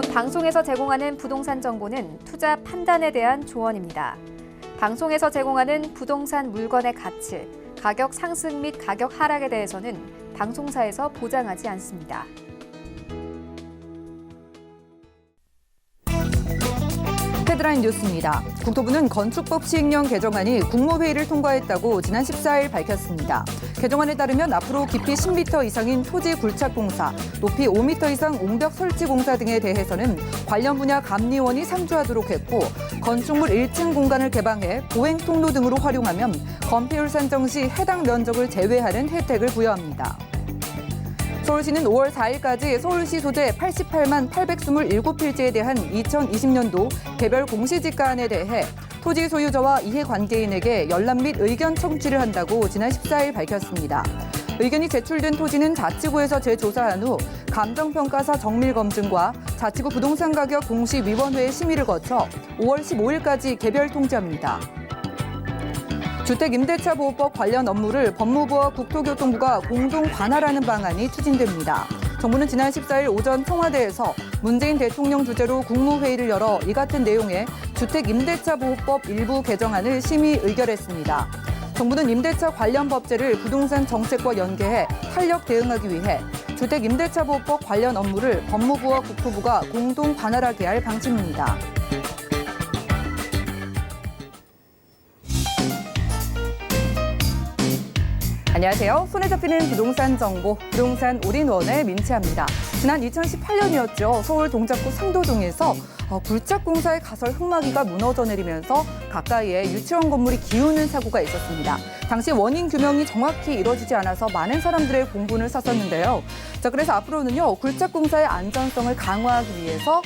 본 방송에서 제공하는 부동산 정보는 투자 판단에 대한 조언입니다. 방송에서 제공하는 부동산 물건의 가치, 가격 상승 및 가격 하락에 대해서는 방송사에서 보장하지 않습니다. 헤드라인 뉴스입니다. 국토부는 건축법 시행령 개정안이 국무회의를 통과했다고 지난 14일 밝혔습니다. 개정안에 따르면 앞으로 깊이 10m 이상인 토지 굴착 공사, 높이 5m 이상 옹벽 설치 공사 등에 대해서는 관련 분야 감리원이 상주하도록 했고, 건축물 1층 공간을 개방해 보행 통로 등으로 활용하면 건폐율 산정 시 해당 면적을 제외하는 혜택을 부여합니다. 서울시는 5월 4일까지 서울시 소재 88만 827필지에 대한 2020년도 개별 공시지가안에 대해 토지 소유자와 이해관계인에게 열람 및 의견 청취를 한다고 지난 14일 밝혔습니다. 의견이 제출된 토지는 자치구에서 재조사한 후 감정평가사 정밀검증과 자치구 부동산가격 공시위원회의 심의를 거쳐 5월 15일까지 개별 통지합니다. 주택임대차보호법 관련 업무를 법무부와 국토교통부가 공동 관할하는 방안이 추진됩니다. 정부는 지난 14일 오전 청와대에서 문재인 대통령 주재로 국무회의를 열어 이 같은 내용의 주택임대차보호법 일부 개정안을 심의 의결했습니다. 정부는 임대차 관련 법제를 부동산 정책과 연계해 탄력 대응하기 위해 주택임대차보호법 관련 업무를 법무부와 국토부가 공동 관할하게 할 방침입니다. 안녕하세요. 손에 잡히는 부동산 정보, 부동산 올인원의 민채합니다. 지난 2018년이었죠. 서울 동작구 상도동에서 굴착 공사의 가설 흙막이가 무너져 내리면서 가까이에 유치원 건물이 기우는 사고가 있었습니다. 당시 원인 규명이 정확히 이루어지지 않아서 많은 사람들의 공분을 샀었는데요. 자, 그래서 앞으로는요, 굴착 공사의 안전성을 강화하기 위해서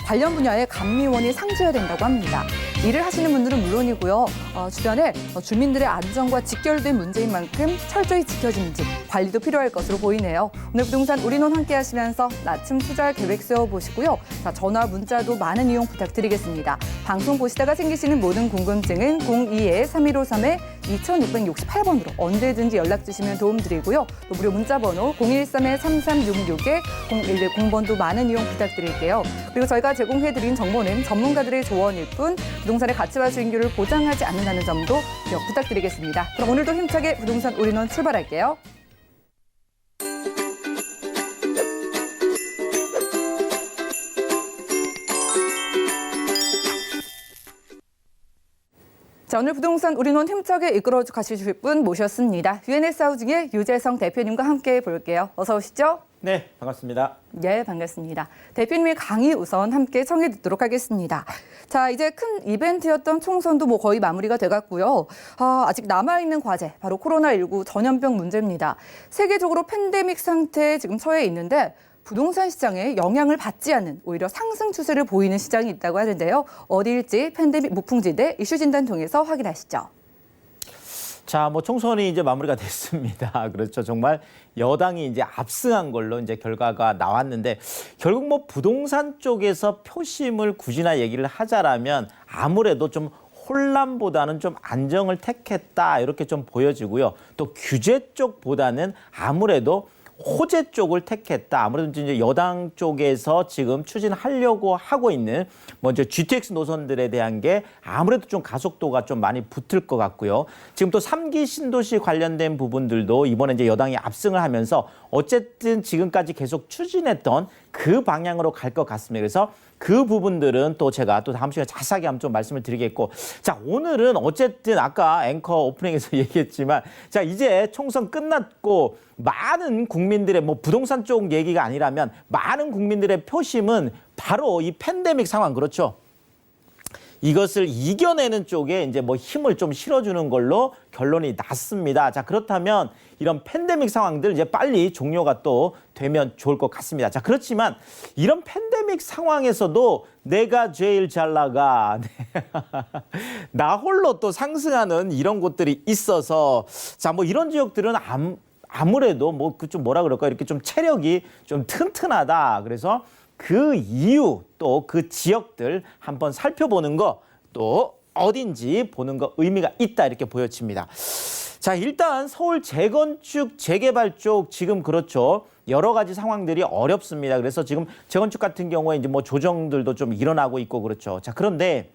관련 분야의 감리원이 상주해야 된다고 합니다. 일을 하시는 분들은 물론이고요. 주변에 주민들의 안전과 직결된 문제인 만큼 철저히 지켜지는지 관리도 필요할 것으로 보이네요. 오늘 부동산 올인원 함께 하시면서 낮춤 투자 계획 세워보시고요. 자, 전화, 문자도 많은 이용 부탁드리겠습니다. 방송 보시다가 생기시는 모든 궁금증은 02-3153-2668번으로 언제든지 연락 주시면 도움드리고요. 또 무료 문자번호 013-3366-0110번도 많은 이용 부탁드릴게요. 그리고 저희가 제공해드린 정보는 전문가들의 조언일 뿐 부동산의 가치와 수익률을 보장하지 않는다는 점도 기억 부탁드리겠습니다. 그럼 오늘도 힘차게 부동산 올인원 출발할게요. 자, 오늘 부동산 올인원 힘차게 이끌어 가실 분 모셨습니다. UNS 하우징의 유재성 대표님과 함께 볼게요. 어서 오시죠. 네, 반갑습니다. 네, 반갑습니다. 대표님의 강의 우선 함께 청해 듣도록 하겠습니다. 자, 이제 큰 이벤트였던 총선도 거의 마무리가 돼갔고요. 아직 남아있는 과제, 바로 코로나19 전염병 문제입니다. 세계적으로 팬데믹 상태에 지금 처해 있는데 부동산 시장에 영향을 받지 않는 오히려 상승 추세를 보이는 시장이 있다고 하는데요. 어디일지 팬데믹 무풍지대 이슈 진단 통해서 확인하시죠. 자, 총선이 이제 마무리가 됐습니다. 그렇죠. 정말 여당이 이제 압승한 걸로 이제 결과가 나왔는데 결국 부동산 쪽에서 표심을 굳이나 얘기를 하자라면 아무래도 좀 혼란보다는 좀 안정을 택했다 이렇게 좀 보여지고요. 또 규제 쪽보다는 아무래도 호재 쪽을 택했다. 아무래도 이제 여당 쪽에서 지금 추진하려고 하고 있는 먼저 GTX 노선들에 대한 게 아무래도 좀 가속도가 좀 많이 붙을 것 같고요. 지금 또 3기 신도시 관련된 부분들도 이번에 이제 여당이 압승을 하면서 어쨌든 지금까지 계속 추진했던 그 방향으로 갈 것 같습니다. 그래서 그 부분들은 또 제가 또 다음 시간에 자세하게 한번 좀 말씀을 드리겠고, 자, 오늘은 어쨌든 아까 앵커 오프닝에서 얘기했지만, 자, 이제 총선 끝났고 많은 국민들의 부동산 쪽 얘기가 아니라면 많은 국민들의 표심은 바로 이 팬데믹 상황, 그렇죠? 이것을 이겨내는 쪽에 이제 힘을 좀 실어주는 걸로 결론이 났습니다. 자, 그렇다면 이런 팬데믹 상황들 이제 빨리 종료가 또 되면 좋을 것 같습니다. 자, 그렇지만 이런 팬데믹 상황에서도 내가 제일 잘 나가. 나 홀로 또 상승하는 이런 곳들이 있어서, 자, 이런 지역들은 아무래도 좀 뭐라 그럴까, 이렇게 좀 체력이 좀 튼튼하다. 그래서 그 이유 또 그 지역들 한번 살펴보는 거, 또 어딘지 보는 거 의미가 있다, 이렇게 보여집니다. 자, 일단 서울 재건축, 재개발 쪽 지금 그렇죠. 여러 가지 상황들이 어렵습니다. 그래서 지금 재건축 같은 경우에 이제 뭐 조정들도 좀 일어나고 있고 그렇죠. 자, 그런데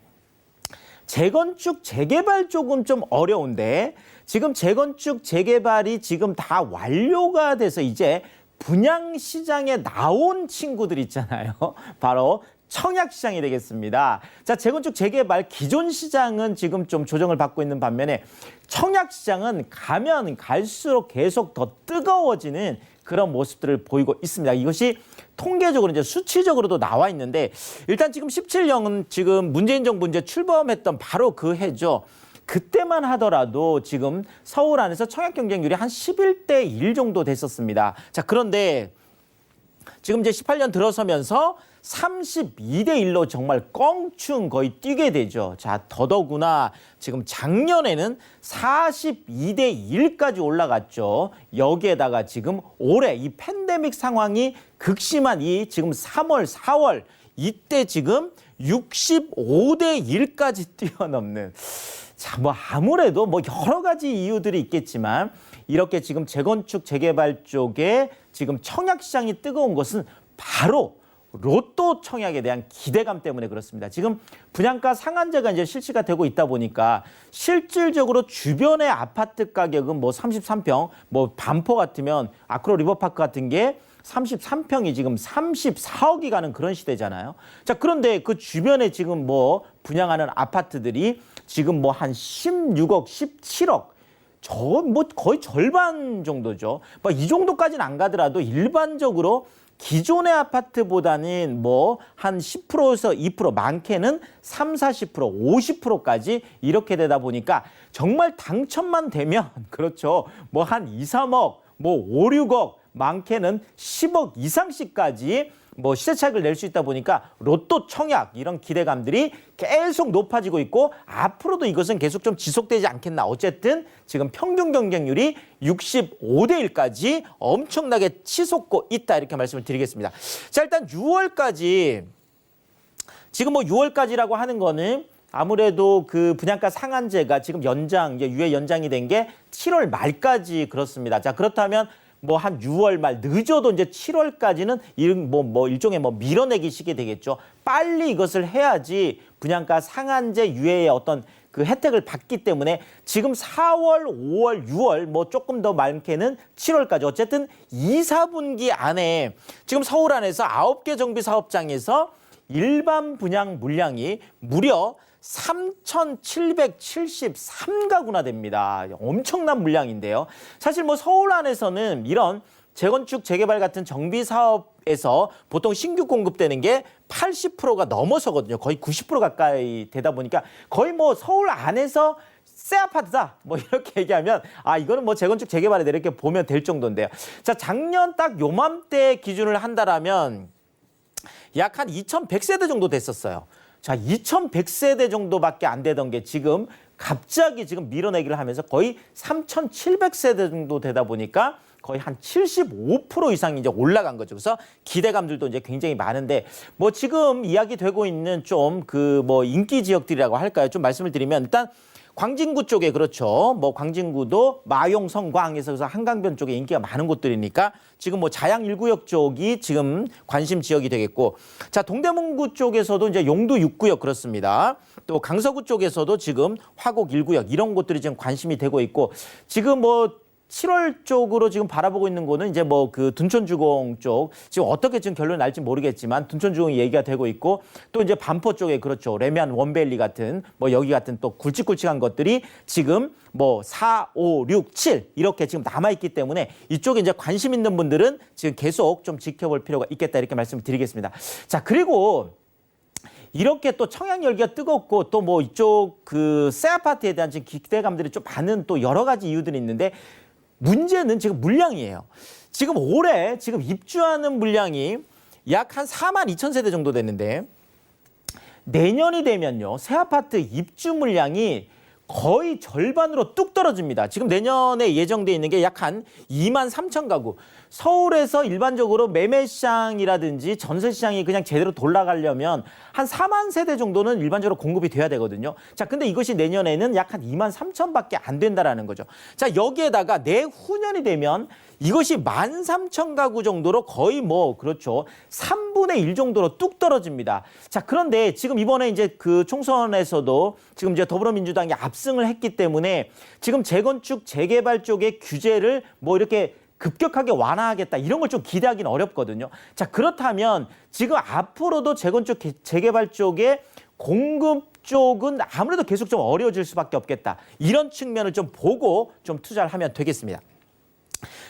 재건축, 재개발 쪽은 좀 어려운데 지금 재건축, 재개발이 지금 다 완료가 돼서 이제 분양시장에 나온 친구들 있잖아요. 바로 청약시장이 되겠습니다. 자, 재건축, 재개발 기존 시장은 지금 좀 조정을 받고 있는 반면에 청약시장은 가면 갈수록 계속 더 뜨거워지는 그런 모습들을 보이고 있습니다. 이것이 통계적으로 이제 수치적으로도 나와 있는데 일단 지금 17년은 지금 문재인 정부 이제 출범했던 바로 그 해죠. 그때만 하더라도 지금 서울 안에서 청약 경쟁률이 한 11대 1 정도 됐었습니다. 자, 그런데 지금 이제 18년 들어서면서 32대 1로 정말 껑충 거의 뛰게 되죠. 자, 더더구나 지금 작년에는 42대 1까지 올라갔죠. 여기에다가 지금 올해 이 팬데믹 상황이 극심한 이 지금 3월, 4월 이때 지금 65대 1까지 뛰어넘는 자, 뭐 아무래도 뭐 여러 가지 이유들이 있겠지만 이렇게 지금 재건축, 재개발 쪽에 지금 청약 시장이 뜨거운 것은 바로 로또 청약에 대한 기대감 때문에 그렇습니다. 지금 분양가 상한제가 이제 실시가 되고 있다 보니까 실질적으로 주변의 아파트 가격은 뭐 33평, 뭐 반포 같으면 아크로 리버파크 같은 게 33평이 지금 34억이 가는 그런 시대잖아요. 자, 그런데 그 주변에 지금 뭐 분양하는 아파트들이 지금 뭐 한 16억, 17억 저 뭐 거의 절반 정도죠. 뭐 이 정도까지는 안 가더라도 일반적으로 기존의 아파트보다는 뭐 한 10%에서 2% 많게는 3, 40%, 50%까지 이렇게 되다 보니까 정말 당첨만 되면 그렇죠. 뭐 한 2, 3억, 뭐 5, 6억, 많게는 10억 이상씩까지 뭐 시세 차익을 낼 수 있다 보니까 로또 청약 이런 기대감들이 계속 높아지고 있고 앞으로도 이것은 계속 좀 지속되지 않겠나. 어쨌든 지금 평균 경쟁률이 65대 1까지 엄청나게 치솟고 있다 이렇게 말씀을 드리겠습니다. 자, 일단 6월까지 지금 뭐 6월까지라고 하는 거는 아무래도 그 분양가 상한제가 지금 연장, 이제 유예 연장이 된 게 7월 말까지 그렇습니다. 자, 그렇다면 뭐 한 6월 말 늦어도 이제 7월까지는 뭐 일종의 뭐 밀어내기 시기 되겠죠. 빨리 이것을 해야지 분양가 상한제 유예의 어떤 그 혜택을 받기 때문에 지금 4월, 5월, 6월 뭐 조금 더 많게는 7월까지 어쨌든 2, 4분기 안에 지금 서울 안에서 9개 정비 사업장에서 일반 분양 물량이 무려 3,773가구나 됩니다. 엄청난 물량인데요. 사실 뭐 서울 안에서는 이런 재건축, 재개발 같은 정비 사업에서 보통 신규 공급되는 게 80%가 넘어서거든요. 거의 90% 가까이 되다 보니까 거의 뭐 서울 안에서 새 아파트다. 뭐 이렇게 얘기하면 아, 이거는 뭐 재건축, 재개발에 이렇게 보면 될 정도인데요. 자, 작년 딱 요맘때 기준을 한다라면 약 한 2,100세대 정도 됐었어요. 자, 2,100세대 정도밖에 안 되던 게 지금 갑자기 지금 밀어내기를 하면서 거의 3,700세대 정도 되다 보니까 거의 한 75% 이상이 이제 올라간 거죠. 그래서 기대감들도 이제 굉장히 많은데 뭐 지금 이야기되고 있는 좀 그 뭐 인기 지역들이라고 할까요? 좀 말씀을 드리면 일단 광진구 쪽에 그렇죠. 뭐 광진구도 마용, 성광에서 그래서 한강변 쪽에 인기가 많은 곳들이니까 지금 뭐 자양 1구역 쪽이 지금 관심 지역이 되겠고 자, 동대문구 쪽에서도 이제 용두 6구역 그렇습니다. 또 강서구 쪽에서도 지금 화곡 1구역 이런 곳들이 지금 관심이 되고 있고 지금 뭐 7월 쪽으로 지금 바라보고 있는 거는 이제 뭐 그 둔촌주공 쪽 지금 어떻게 지금 결론이 날지 모르겠지만 둔촌주공이 얘기가 되고 있고 또 이제 반포 쪽에 그렇죠. 레미안 원밸리 같은 뭐 여기 같은 또 굵직굵직한 것들이 지금 뭐 4, 5, 6, 7 이렇게 지금 남아있기 때문에 이쪽에 이제 관심 있는 분들은 지금 계속 좀 지켜볼 필요가 있겠다 이렇게 말씀을 드리겠습니다. 자, 그리고 이렇게 또 청약 열기가 뜨겁고 또 뭐 이쪽 그 새 아파트에 대한 지금 기대감들이 좀 많은 또 여러 가지 이유들이 있는데 문제는 지금 물량이에요. 지금 올해 지금 입주하는 물량이 약 한 42,000세대 정도 됐는데 내년이 되면요. 새 아파트 입주 물량이 거의 절반으로 뚝 떨어집니다. 지금 내년에 예정돼 있는 게 약 한 23,000가구. 서울에서 일반적으로 매매 시장이라든지 전세 시장이 그냥 제대로 돌아가려면 한 4만 세대 정도는 일반적으로 공급이 돼야 되거든요. 자, 근데 이것이 내년에는 약 한 2만 3천밖에 안 된다라는 거죠. 자, 여기에다가 내후년이 되면 이것이 13,000가구 정도로 거의 뭐 그렇죠. 3분의 1 정도로 뚝 떨어집니다. 자, 그런데 지금 이번에 이제 그 총선에서도 지금 이제 더불어민주당이 압승을 했기 때문에 지금 재건축 재개발 쪽의 규제를 뭐 이렇게 급격하게 완화하겠다 이런 걸 좀 기대하기는 어렵거든요. 자, 그렇다면 지금 앞으로도 재건축 재개발 쪽에 공급 쪽은 아무래도 계속 좀 어려워질 수밖에 없겠다. 이런 측면을 좀 보고 좀 투자를 하면 되겠습니다.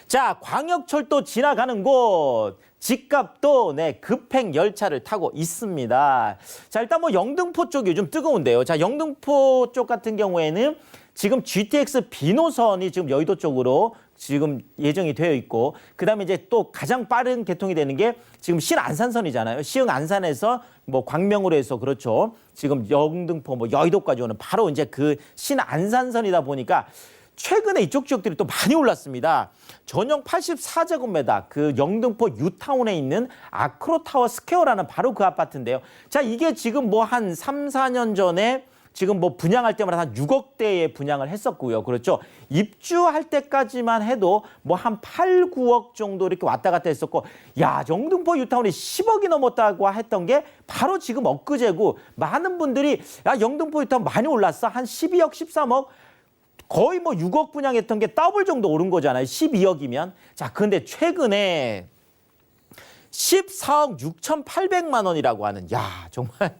자, 광역철도 지나가는 곳 집값도 급행 열차를 타고 있습니다. 자, 일단 뭐 영등포 쪽이 요즘 뜨거운데요. 자, 영등포 쪽 같은 경우에는 지금 GTX 비노선이 지금 여의도 쪽으로 지금 예정이 되어 있고, 그다음에 이제 또 가장 빠른 개통이 되는 게 지금 신안산선이잖아요. 시흥 안산에서 뭐 광명으로 해서 그렇죠. 지금 영등포 뭐 여의도까지 오는 바로 이제 그 신안산선이다 보니까 최근에 이쪽 지역들이 또 많이 올랐습니다. 전용 84제곱미터 그 영등포 유타운에 있는 아크로타워 스퀘어라는 바로 그 아파트인데요. 자, 이게 지금 뭐 한 3, 4년 전에 지금 뭐 분양할 때마다 한 6억대에 분양을 했었고요. 그렇죠. 입주할 때까지만 해도 뭐 한 8, 9억 정도 이렇게 왔다 갔다 했었고, 야, 영등포 유타운이 10억이 넘었다고 했던 게 바로 지금 엊그제고, 많은 분들이 야, 영등포 유타운 많이 올랐어. 한 12억, 13억. 거의 뭐 6억 분양했던 게 더블 정도 오른 거잖아요. 12억이면. 자, 근데 최근에 14억 6,800만 원이라고 하는, 야, 정말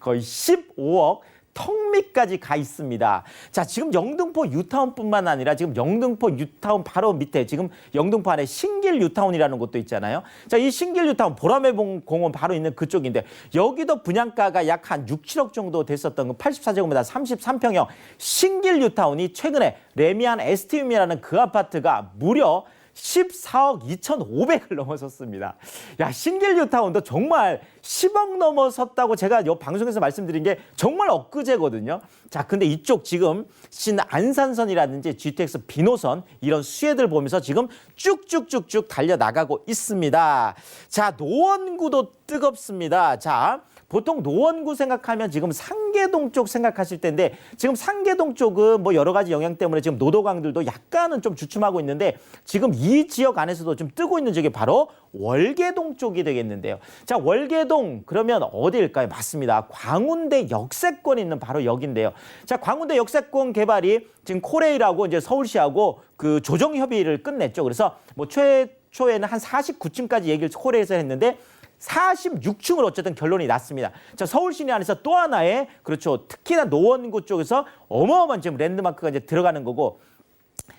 거의 15억 턱 밑까지 가 있습니다. 자, 지금 영등포 유타운뿐만 아니라 지금 영등포 유타운 바로 밑에 지금 영등포 안에 신길 유타운이라는 곳도 있잖아요. 자, 이 신길 유타운 보라매 공원 바로 있는 그쪽인데 여기도 분양가가 약 한 6, 7억 정도 됐었던 그 84제곱미터 33평형 신길 유타운이 최근에 레미안 에스티움이라는 그 아파트가 무려 14억 2,500을 넘어섰습니다. 야, 신길 유타운도 정말 10억 넘어섰다고 제가 이 방송에서 말씀드린 게 정말 엊그제거든요. 자, 근데 이쪽 지금 신안산선이라든지 GTX 비노선 이런 수혜들 보면서 지금 쭉쭉쭉쭉 달려나가고 있습니다. 자, 노원구도 뜨겁습니다. 자, 보통 노원구 생각하면 지금 상계동 쪽 생각하실 텐데 지금 상계동 쪽은 뭐 여러 가지 영향 때문에 지금 노도강들도 약간은 좀 주춤하고 있는데 지금 이 지역 안에서도 좀 뜨고 있는 지역이 바로 월계동 쪽이 되겠는데요. 자, 월계동 그러면 어디일까요? 맞습니다. 광운대 역세권이 있는 바로 여기인데요. 자, 광운대 역세권 개발이 지금 코레일하고 이제 서울시하고 그 조정 협의를 끝냈죠. 그래서 뭐 최초에는 한 49층까지 얘기를 코레일에서 했는데 46층으로 어쨌든 결론이 났습니다. 자, 서울 시내 안에서 또 하나의 그렇죠. 특히나 노원구 쪽에서 어마어마한 지금 랜드마크가 이제 들어가는 거고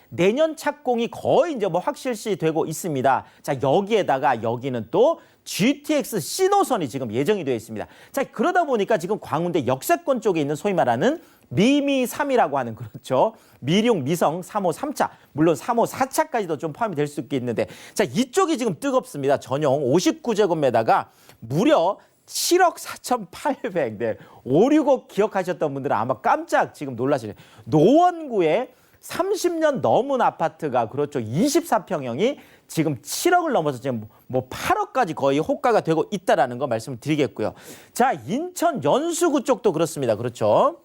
내년 착공이 거의 이제 뭐 확실시 되고 있습니다. 자, 여기에다가 여기는 또 GTX 신호선이 지금 예정이 되어 있습니다. 자, 그러다 보니까 지금 광운대 역세권 쪽에 있는 소위 말하는 미미 3이라고 하는 그렇죠. 미룡, 미성, 3호, 3차, 물론 3호, 4차까지도 좀 포함이 될 수 있겠는데 자, 이쪽이 지금 뜨겁습니다. 전용 59제곱미터가 무려 7억 4,800. 네. 565 기억하셨던 분들은 아마 깜짝 지금 놀라시네요. 노원구에 30년 넘은 아파트가 그렇죠. 24평형이 지금 7억을 넘어서 지금 뭐 8억까지 거의 호가가 되고 있다라는 거 말씀드리겠고요. 자, 인천 연수구 쪽도 그렇습니다. 그렇죠.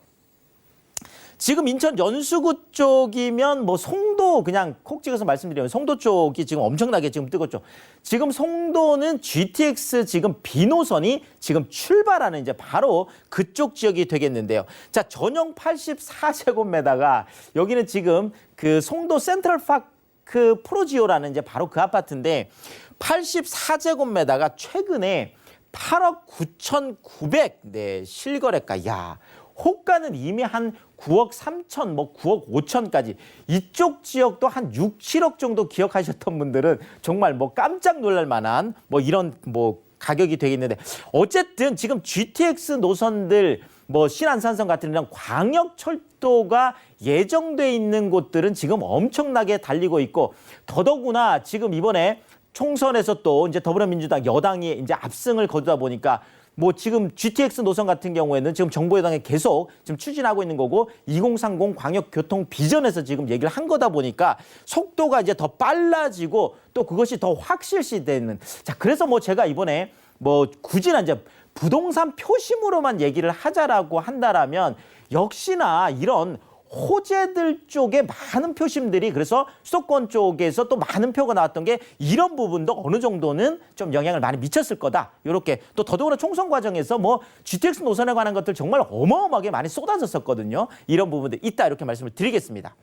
지금 인천 연수구 쪽이면 뭐 송도 그냥 콕 찍어서 말씀드리면 송도 쪽이 지금 엄청나게 지금 뜨겁죠. 지금 송도는 GTX 지금 비노선이 지금 출발하는 이제 바로 그쪽 지역이 되겠는데요. 자, 전용 84제곱미터가 여기는 지금 그 송도 센트럴파크 프로지오라는 이제 바로 그 아파트인데 84제곱미터가 최근에 8억 9,900 네, 실거래가. 야, 호가는 이미 한 9억 3천, 뭐 9억 5천까지 이쪽 지역도 한 6, 7억 정도 기억하셨던 분들은 정말 뭐 깜짝 놀랄 만한 뭐 이런 뭐 가격이 되겠는데 어쨌든 지금 GTX 노선들 뭐 신안산선 같은 이런 광역철도가 예정돼 있는 곳들은 지금 엄청나게 달리고 있고 더더구나 지금 이번에 총선에서 또 이제 더불어민주당 여당이 이제 압승을 거두다 보니까 뭐 지금 GTX 노선 같은 경우에는 지금 정부 여당이 계속 지금 추진하고 있는 거고 2030 광역교통 비전에서 지금 얘기를 한 거다 보니까 속도가 이제 더 빨라지고 또 그것이 더 확실시되는. 자, 그래서 뭐 제가 이번에 뭐 굳이 이제 부동산 표심으로만 얘기를 하자라고 한다라면 역시나 이런 호재들 쪽에 많은 표심들이 그래서 수도권 쪽에서 또 많은 표가 나왔던 게 이런 부분도 어느 정도는 좀 영향을 많이 미쳤을 거다. 이렇게 또 더더구나 총선 과정에서 뭐 GTX 노선에 관한 것들 정말 어마어마하게 많이 쏟아졌었거든요. 이런 부분들 있다 이렇게 말씀을 드리겠습니다.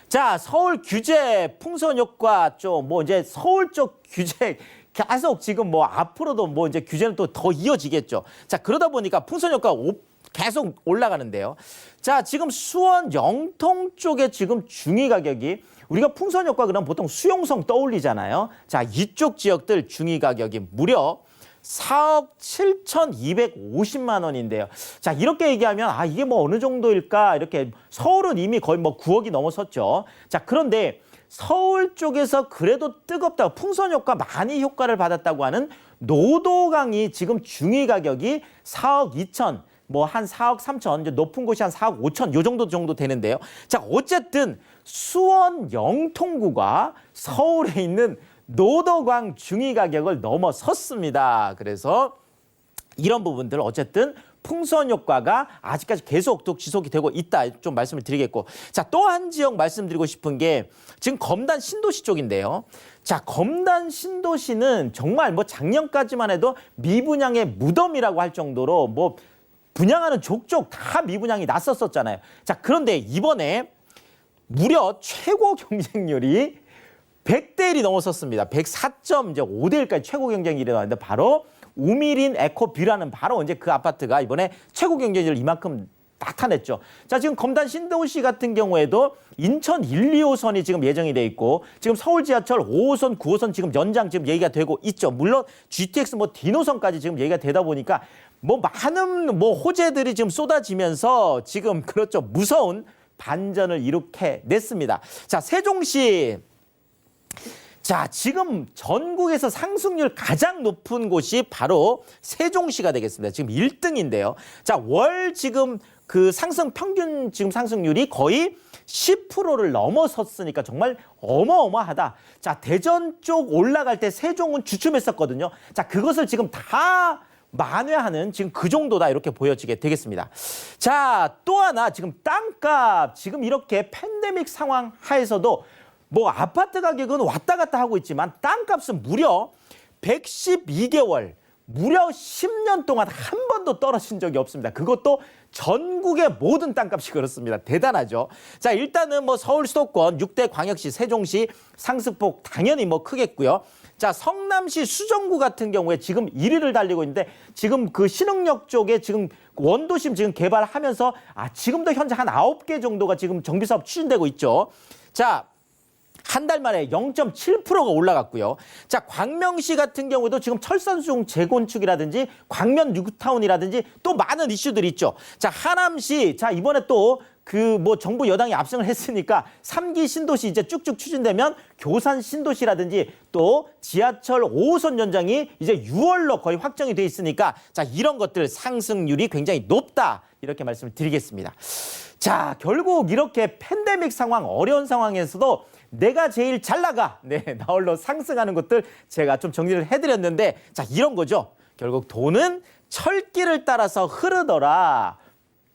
자, 서울 규제 풍선 효과 쪽 뭐 이제 서울 쪽 규제 계속 지금 뭐 앞으로도 뭐 이제 규제는 또 더 이어지겠죠. 자, 그러다 보니까 풍선 효과 계속 올라가는데요. 자, 지금 수원 영통 쪽에 지금 중위 가격이 우리가 풍선 효과 그러면 보통 수용성 떠올리잖아요. 자, 이쪽 지역들 중위 가격이 무려 4억 7,250만 원인데요. 자, 이렇게 얘기하면 아, 이게 뭐 어느 정도일까? 이렇게 서울은 이미 거의 뭐 9억이 넘어섰죠. 자, 그런데 서울 쪽에서 그래도 뜨겁다고 풍선 효과 많이 효과를 받았다고 하는 노도강이 지금 중위 가격이 4억 2천 뭐 한 4억 3천, 이제 높은 곳이 한 4억 5천 요 정도 되는데요. 자, 어쨌든 수원 영통구가 서울에 있는 노도강 중위 가격을 넘어섰습니다. 그래서 이런 부분들 어쨌든 풍선 효과가 아직까지 계속 또 지속이 되고 있다 좀 말씀을 드리겠고, 자, 또 한 지역 말씀드리고 싶은 게 지금 검단 신도시 쪽인데요. 자, 검단 신도시는 정말 뭐 작년까지만 해도 미분양의 무덤이라고 할 정도로 뭐 분양하는 족족 다 미분양이 났었잖아요. 자, 그런데 이번에 무려 최고 경쟁률이 100대 1이 넘어섰습니다. 104.5대 1까지 최고 경쟁률이 나왔는데 바로 우미린 에코뷰라는 바로 이제 그 아파트가 이번에 최고 경쟁률을 이만큼 나타냈죠. 자, 지금 검단 신도시 같은 경우에도 인천 1, 2호선이 지금 예정이 돼 있고 지금 서울 지하철 5호선, 9호선 지금 연장 지금 얘기가 되고 있죠. 물론 GTX 뭐 D노선까지 지금 얘기가 되다 보니까 뭐 많은 뭐 호재들이 지금 쏟아지면서 지금 그렇죠. 무서운 반전을 이렇게 냈습니다. 자, 세종시. 자, 지금 전국에서 상승률 가장 높은 곳이 바로 세종시가 되겠습니다. 지금 1등인데요. 자, 월 지금 그 평균 지금 상승률이 거의 10%를 넘어섰으니까 정말 어마어마하다. 자, 대전 쪽 올라갈 때 세종은 주춤했었거든요. 자, 그것을 지금 다 만회하는 지금 그 정도다 이렇게 보여지게 되겠습니다. 자, 또 하나 지금 땅값 지금 이렇게 팬데믹 상황 하에서도 뭐 아파트 가격은 왔다 갔다 하고 있지만 땅값은 무려 112개월, 무려 10년 동안 한 번도 떨어진 적이 없습니다. 그것도 전국의 모든 땅값이 그렇습니다. 대단하죠. 자, 일단은 뭐 서울 수도권 6대 광역시 세종시 상승폭 당연히 뭐 크겠고요. 자, 성남시 수정구 같은 경우에 지금 1위를 달리고 있는데 지금 그 신흥역 쪽에 지금 원도심 지금 개발하면서 지금도 현재 한 9개 정도가 지금 정비사업 추진되고 있죠. 자, 한 달 만에 0.7%가 올라갔고요. 자, 광명시 같은 경우도 지금 철산수용 재건축이라든지 광면 뉴타운이라든지 또 많은 이슈들이 있죠. 자, 하남시, 자, 이번에 또 그 뭐 정부 여당이 압승을 했으니까 3기 신도시 이제 쭉쭉 추진되면 교산 신도시라든지 또 지하철 5호선 연장이 이제 6월로 거의 확정이 돼 있으니까 자, 이런 것들 상승률이 굉장히 높다. 이렇게 말씀을 드리겠습니다. 자, 결국 이렇게 팬데믹 상황, 어려운 상황에서도 내가 제일 잘 나가. 네, 나홀로 상승하는 것들 제가 좀 정리를 해드렸는데 자, 이런 거죠. 결국 돈은 철길을 따라서 흐르더라.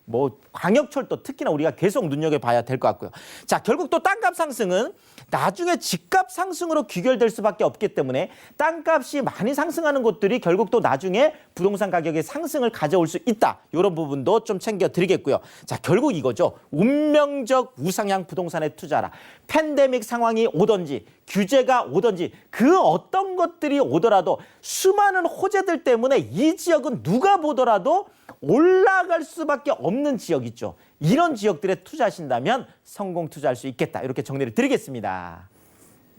뭐 광역철도 특히나 우리가 계속 눈여겨봐야 될 것 같고요. 자, 결국 또 땅값 상승은 나중에 집값 상승으로 귀결될 수밖에 없기 때문에 땅값이 많이 상승하는 곳들이 결국 또 나중에 부동산 가격의 상승을 가져올 수 있다. 이런 부분도 좀 챙겨드리겠고요. 자, 결국 이거죠. 운명적 우상향 부동산에 투자라. 팬데믹 상황이 오든지 규제가 오든지 그 어떤 것들이 오더라도 수많은 호재들 때문에 이 지역은 누가 보더라도 올라갈 수밖에 없는 지역 있죠. 이런 지역들에 투자하신다면 성공 투자할 수 있겠다. 이렇게 정리를 드리겠습니다.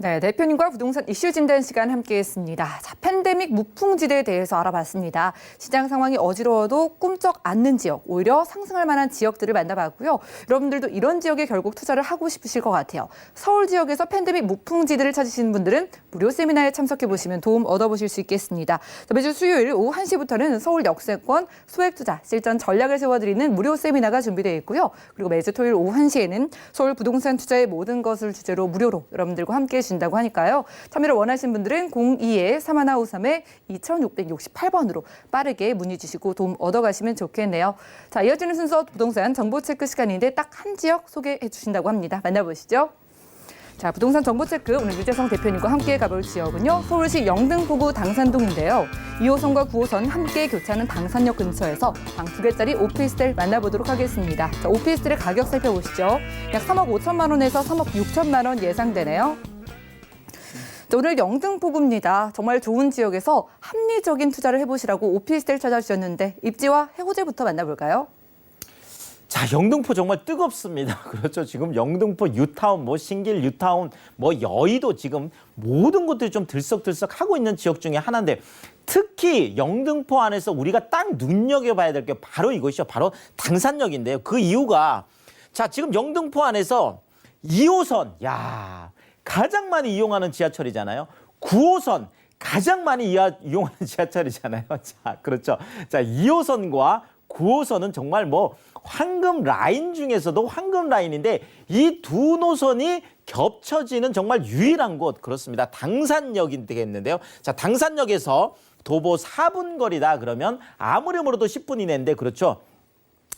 네, 대표님과 부동산 이슈 진단 시간 함께했습니다. 자, 팬데믹 무풍지대에 대해서 알아봤습니다. 시장 상황이 어지러워도 꿈쩍 않는 지역, 오히려 상승할 만한 지역들을 만나봤고요. 여러분들도 이런 지역에 결국 투자를 하고 싶으실 것 같아요. 서울 지역에서 팬데믹 무풍지대를 찾으시는 분들은 무료 세미나에 참석해보시면 도움 얻어보실 수 있겠습니다. 자, 매주 수요일 오후 1시부터는 서울 역세권 소액투자 실전 전략을 세워드리는 무료 세미나가 준비되어 있고요. 그리고 매주 토요일 오후 1시에는 서울 부동산 투자의 모든 것을 주제로 무료로 여러분들과 함께 준다고 하니까요. 참여를 원하시는 분들은 02-3153-2668번으로 빠르게 문의 주시고 도움 얻어가시면 좋겠네요. 자, 이어지는 순서 부동산 정보 체크 시간인데 딱 한 지역 소개해 주신다고 합니다. 만나보시죠. 자, 부동산 정보 체크 오늘 유재성 대표님과 함께 가볼 지역은요. 서울시 영등포구 당산동인데요. 2호선과 9호선 함께 교차하는 당산역 근처에서 방 2개짜리 오피스텔 만나보도록 하겠습니다. 자, 오피스텔의 가격 살펴보시죠. 약 3억 5천만 원에서 3억 6천만 원 예상되네요. 자, 오늘 영등포구입니다. 정말 좋은 지역에서 합리적인 투자를 해보시라고 오피스텔 찾아주셨는데 입지와 해호재부터 만나볼까요? 자, 영등포 정말 뜨겁습니다. 그렇죠. 지금 영등포 뉴타운, 뭐 신길 뉴타운, 뭐 여의도 지금 모든 것들이 좀 들썩들썩 하고 있는 지역 중에 하나인데 특히 영등포 안에서 우리가 딱 눈여겨봐야 될 게 바로 이것이죠. 바로 당산역인데요. 그 이유가 자, 지금 영등포 안에서 2호선, 야, 가장 많이 이용하는 지하철이잖아요. 9호선 가장 많이 이용하는 지하철이잖아요. 자, 그렇죠. 자, 2호선과 9호선은 정말 뭐 황금 라인 중에서도 황금 라인인데 이 두 노선이 겹쳐지는 정말 유일한 곳 그렇습니다. 당산역이 되겠는데요. 자, 당산역에서 도보 4분 거리다 그러면 아무리 멀어도 10분 이내인데 그렇죠.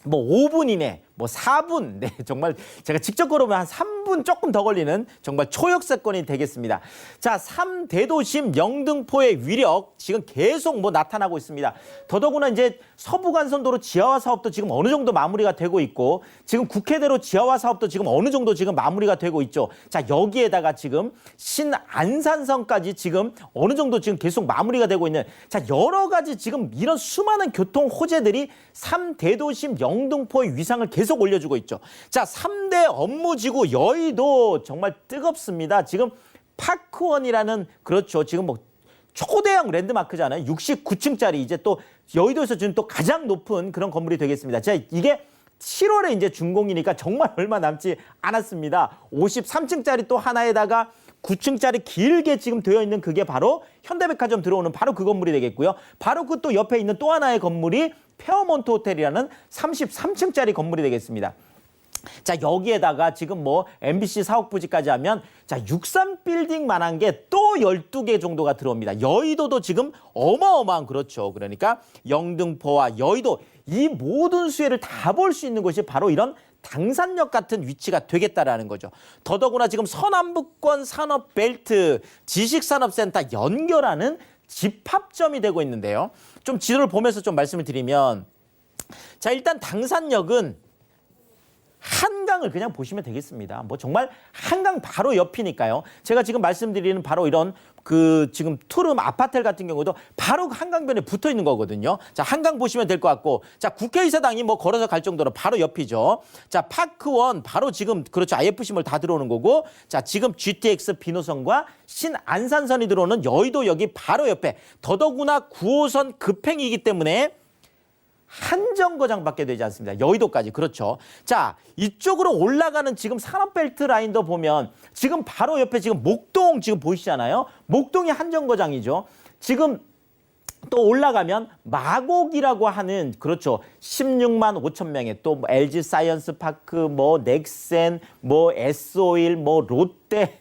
뭐 5분 이내, 뭐 4분, 네, 정말 제가 직접 걸으면 한 3분 조금 더 걸리는 정말 초역세권이 되겠습니다. 자, 3대도심 영등포의 위력 지금 계속 뭐 나타나고 있습니다. 더더구나 이제 서부간선도로 지하화 사업도 지금 어느 정도 마무리가 되고 있고 지금 국회대로 지하화 사업도 지금 어느 정도 지금 마무리가 되고 있죠. 자, 여기에다가 지금 신안산선까지 지금 어느 정도 지금 계속 마무리가 되고 있는 자, 여러 가지 지금 이런 수많은 교통 호재들이 3대도심 영등포의 위상을 계속 올려주고 있죠. 자, 3대 업무지구 여의도 정말 뜨겁습니다. 지금 파크원이라는 그렇죠. 지금 뭐 초대형 랜드마크잖아요. 69층짜리 이제 또 여의도에서 지금 또 가장 높은 그런 건물이 되겠습니다. 자, 이게 7월에 이제 준공이니까 정말 얼마 남지 않았습니다. 53층짜리 또 하나에다가 9층짜리 길게 지금 되어 있는 그게 바로 현대백화점 들어오는 바로 그 건물이 되겠고요. 바로 그 또 옆에 있는 또 하나의 건물이 페어몬트 호텔이라는 33층짜리 건물이 되겠습니다. 자, 여기에다가 지금 뭐 MBC 사옥 부지까지 하면 자, 63빌딩만한 게 또 12개 정도가 들어옵니다. 여의도도 지금 어마어마한 그렇죠. 그러니까 영등포와 여의도 이 모든 수혜를 다 볼 수 있는 곳이 바로 이런 당산역 같은 위치가 되겠다라는 거죠. 더더구나 지금 서남북권 산업벨트 지식산업센터 연결하는 집합점이 되고 있는데요. 좀 지도를 보면서 좀 말씀을 드리면 자, 일단 당산역은 한강을 그냥 보시면 되겠습니다. 뭐 정말 한강 바로 옆이니까요. 제가 지금 말씀드리는 바로 이런 그 지금 투룸 아파트 같은 경우도 바로 한강변에 붙어 있는 거거든요. 자, 한강 보시면 될 것 같고, 자, 국회의사당이 뭐 걸어서 갈 정도로 바로 옆이죠. 자, 파크원 바로 지금 그렇죠. IFC몰 다 들어오는 거고, 자, 지금 GTX 비노선과 신안산선이 들어오는 여의도역이 바로 옆에 더더구나 9호선 급행이기 때문에 한 정거장밖에 되지 않습니다. 여의도까지. 그렇죠. 자, 이쪽으로 올라가는 지금 산업벨트 라인도 보면 지금 바로 옆에 지금 목동 지금 보이시잖아요. 목동이 한 정거장이죠. 지금 또 올라가면 마곡이라고 하는 그렇죠. 16만 5천 명의 또 LG 사이언스 파크, 뭐 넥센, 뭐 S-오일, 뭐 롯데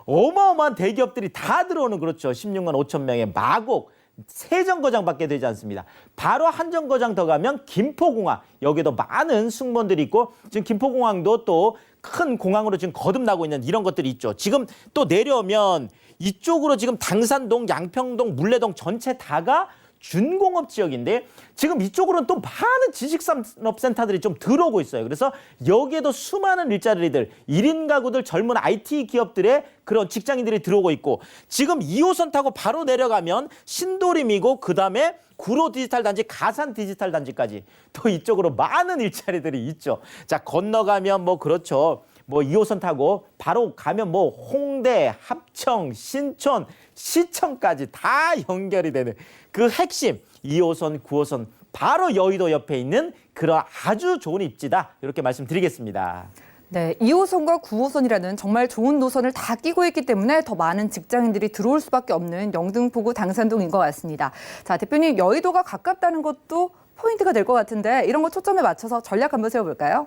어마어마한 대기업들이 다 들어오는 그렇죠. 16만 5천 명의 마곡. 세 정거장밖에 되지 않습니다. 바로 한 정거장 더 가면 김포공항. 여기도 많은 승무원들이 있고 지금 김포공항도 또 큰 공항으로 지금 거듭나고 있는 이런 것들이 있죠. 지금 또 내려오면 이쪽으로 지금 당산동, 양평동, 물레동 전체 다가 준공업 지역인데 지금 이쪽으로는 또 많은 지식산업센터들이 좀 들어오고 있어요. 그래서 여기에도 수많은 일자리들, 1인 가구들, 젊은 IT 기업들의 그런 직장인들이 들어오고 있고 지금 2호선 타고 바로 내려가면 신도림이고 그다음에 구로 디지털 단지, 가산 디지털 단지까지 또 이쪽으로 많은 일자리들이 있죠. 자, 건너가면 뭐 그렇죠. 뭐 2호선 타고 바로 가면 뭐 홍대, 합청, 신촌, 시청까지 다 연결이 되는 그 핵심 2호선, 9호선 바로 여의도 옆에 있는 그런 아주 좋은 입지다. 이렇게 말씀드리겠습니다. 네, 2호선과 9호선이라는 정말 좋은 노선을 다 끼고 있기 때문에 더 많은 직장인들이 들어올 수밖에 없는 영등포구 당산동인 것 같습니다. 자, 대표님, 여의도가 가깝다는 것도 포인트가 될 것 같은데 이런 거 초점에 맞춰서 전략 한번 세워볼까요?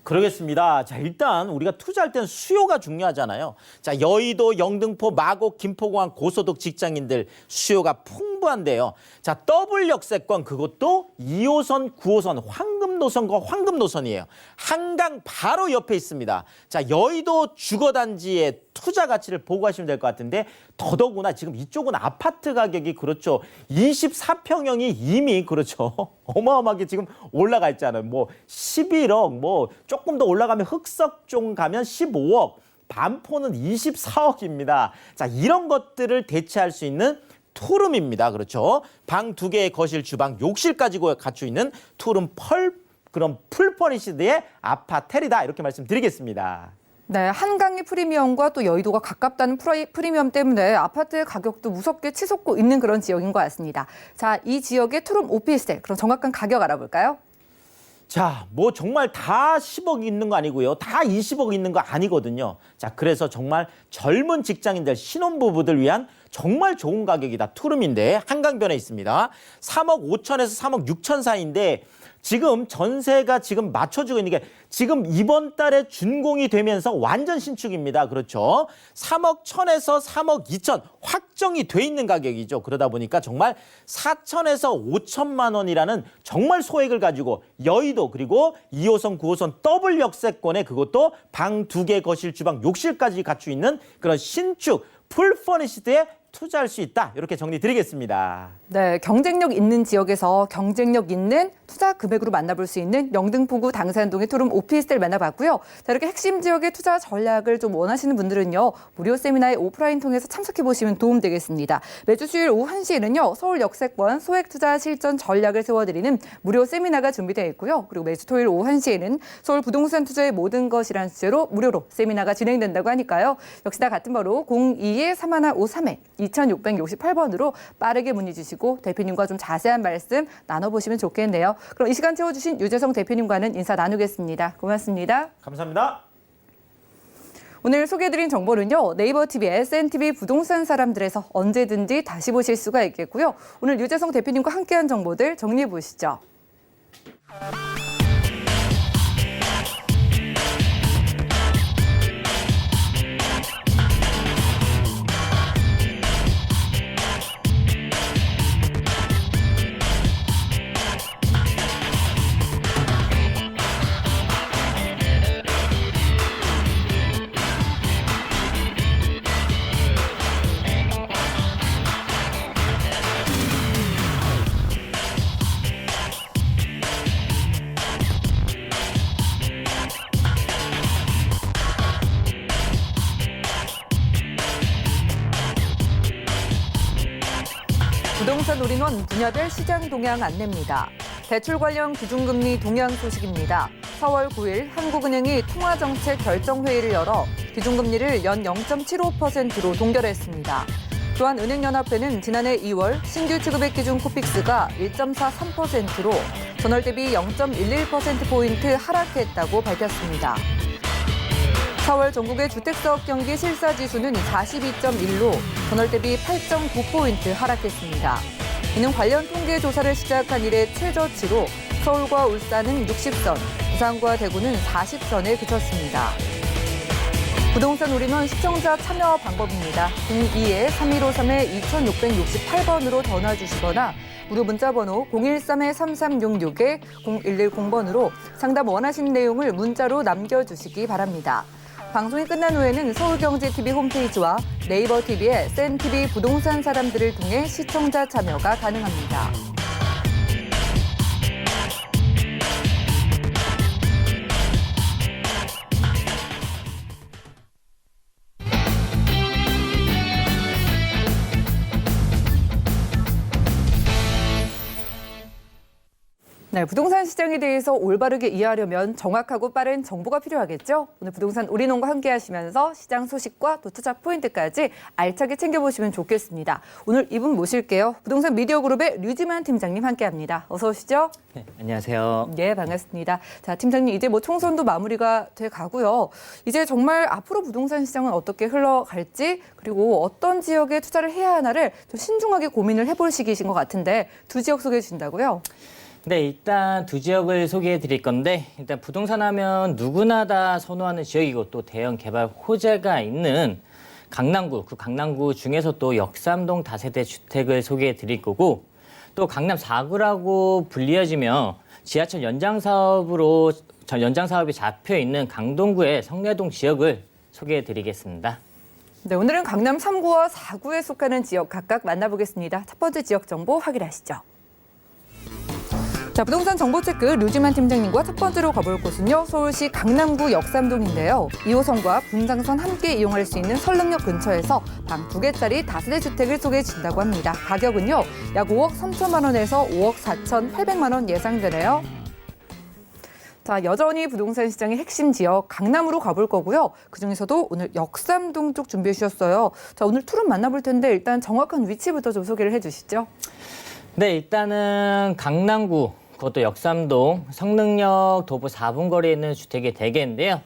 그러겠습니다. 자, 일단 우리가 투자할 때는 수요가 중요하잖아요. 자, 여의도, 영등포, 마곡, 김포공항 고소득 직장인들 수요가 풍부한데요. 자, 더블 역세권 그것도 2호선, 9호선 황금 노선과 황금 노선이에요. 한강 바로 옆에 있습니다. 자, 여의도 주거단지의 투자 가치를 보고 하시면 될 것 같은데 더더구나 지금 이쪽은 아파트 가격이 그렇죠. 24평형이 이미 그렇죠. 어마어마하게 지금 올라가 있잖아요. 뭐 11억, 뭐 조금 더 올라가면 흑석종 가면 15억, 반포는 24억입니다. 자, 이런 것들을 대체할 수 있는 투룸입니다. 그렇죠. 방 2개의 거실, 주방, 욕실까지 갖추고 있는 투룸 그런 풀퍼니시드의 아파텔이다. 이렇게 말씀드리겠습니다. 네, 한강의 프리미엄과 또 여의도가 가깝다는 프리미엄 때문에 아파트의 가격도 무섭게 치솟고 있는 그런 지역인 것 같습니다. 자, 이 지역의 투룸 오피스텔, 그럼 정확한 가격 알아볼까요? 자, 뭐 정말 다 10억 있는 거 아니고요. 다 20억 있는 거 아니거든요. 자, 그래서 정말 젊은 직장인들, 신혼부부들 위한 정말 좋은 가격이다. 투룸인데 한강변에 있습니다. 3억 5천에서 3억 6천 사이인데 지금 전세가 지금 맞춰주고 있는 게 지금 이번 달에 준공이 되면서 완전 신축입니다. 그렇죠. 3억 1천에서 3억 2천 확정이 돼 있는 가격이죠. 그러다 보니까 정말 4천에서 5천만 원이라는 정말 소액을 가지고 여의도 그리고 2호선, 9호선 더블 역세권에 그것도 방 2개 거실, 주방, 욕실까지 갖추고 있는 그런 신축 풀 퍼니시드에 투자할 수 있다. 이렇게 정리 드리겠습니다. 네, 경쟁력 있는 지역에서 경쟁력 있는 투자 금액으로 만나볼 수 있는 영등포구 당산동의 투룸 오피스텔 만나봤고요. 자, 이렇게 핵심 지역의 투자 전략을 좀 원하시는 분들은요. 무료 세미나에 오프라인 통해서 참석해보시면 도움되겠습니다. 매주 수요일 오후 1시에는요. 서울 역세권 소액 투자 실전 전략을 세워드리는 무료 세미나가 준비되어 있고요. 그리고 매주 토요일 오후 1시에는 서울 부동산 투자의 모든 것이라는 주제로 무료로 세미나가 진행된다고 하니까요. 역시나 같은 번호 02-3153에 2668번으로 빠르게 문의 주시고 대표님과 좀 자세한 말씀 나눠보시면 좋겠네요. 그럼 이 시간 채워주신 유재성 대표님과는 인사 나누겠습니다. 고맙습니다. 감사합니다. 오늘 소개해드린 정보는요. 네이버 TV, SNTV 부동산 사람들에서 언제든지 다시 보실 수가 있겠고요. 오늘 유재성 대표님과 함께한 정보들 정리해 보시죠. 부동산 올인원 분야별 시장 동향 안내입니다. 대출 관련 기준금리 동향 소식입니다. 4월 9일 한국은행이 통화정책 결정회의를 열어 기준금리를 연 0.75%로 동결했습니다. 또한 은행연합회는 지난해 2월 신규 취급액 기준 코픽스가 1.43%로 전월 대비 0.11%포인트 하락했다고 밝혔습니다. 4월 전국의 주택사업 경기 실사지수는 42.1로 전월 대비 8.9포인트 하락했습니다. 이는 관련 통계 조사를 시작한 이래 최저치로 서울과 울산은 60선, 부산과 대구는 40선에 그쳤습니다. 부동산 올인원 시청자 참여 방법입니다. 02-3153-2668번으로 전화 주시거나 무료 문자번호 013-3366-0110번으로 상담 원하시는 내용을 문자로 남겨주시기 바랍니다. 방송이 끝난 후에는 서울경제TV 홈페이지와 네이버 TV의 SNTV 부동산 사람들을 통해 시청자 참여가 가능합니다. 네, 부동산 시장에 대해서 올바르게 이해하려면 정확하고 빠른 정보가 필요하겠죠. 오늘 부동산 우리농과 함께 하시면서 시장 소식과 또 투자 포인트까지 알차게 챙겨보시면 좋겠습니다. 오늘 이분 모실게요. 부동산 미디어 그룹의 류지만 팀장님 함께합니다. 어서 오시죠. 네, 안녕하세요. 네, 반갑습니다. 자, 팀장님 이제 뭐 총선도 마무리가 돼 가고요. 이제 정말 앞으로 부동산 시장은 어떻게 흘러갈지 그리고 어떤 지역에 투자를 해야 하나를 좀 신중하게 고민을 해볼 시기이신 것 같은데 두 지역 소개해 주신다고요? 네, 일단 두 지역을 소개해 드릴 건데 일단 부동산 하면 누구나 다 선호하는 지역이고 또 대형 개발 호재가 있는 강남구, 그 강남구 중에서 또 역삼동 다세대 주택을 소개해 드릴 거고 또 강남 4구라고 불리어지며 지하철 연장 사업이 잡혀 있는 강동구의 성내동 지역을 소개해 드리겠습니다. 네, 오늘은 강남 3구와 4구에 속하는 지역 각각 만나보겠습니다. 첫 번째 지역 정보 확인하시죠. 자, 부동산 정보체크 류지만 팀장님과 첫 번째로 가볼 곳은요. 서울시 강남구 역삼동인데요. 2호선과 분당선 함께 이용할 수 있는 설릉역 근처에서 방 2개짜리 다세대 주택을 소개해 준다고 합니다. 가격은요. 약 5억 3천만 원에서 5억 4,800만 원 예상되네요. 자, 여전히 부동산 시장의 핵심 지역 강남으로 가볼 거고요. 그중에서도 오늘 역삼동 쪽 준비해 주셨어요. 자, 오늘 투룸 만나볼 텐데 일단 정확한 위치부터 좀 소개를 해 주시죠. 네, 일단은 강남구, 그것도 역삼동, 성능역 도보 4분 거리에 있는 주택이 대개인데요.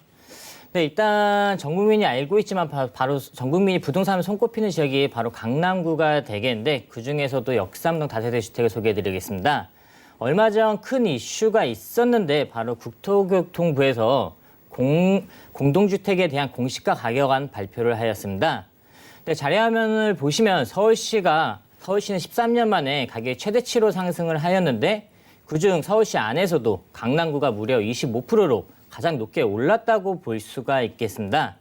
네, 일단 전 국민이 알고 있지만 바로 전 국민이 부동산을 손꼽히는 지역이 바로 강남구가 대개인데 그중에서도 역삼동 다세대 주택을 소개해드리겠습니다. 얼마 전 큰 이슈가 있었는데 바로 국토교통부에서 공동주택에 대한 공시가 가격안 발표를 하였습니다. 네, 자료화면을 보시면 서울시는 13년 만에 가격이 최대치로 상승을 하였는데 그중 서울시 안에서도 강남구가 무려 25%로 가장 높게 올랐다고 볼 수가 있겠습니다.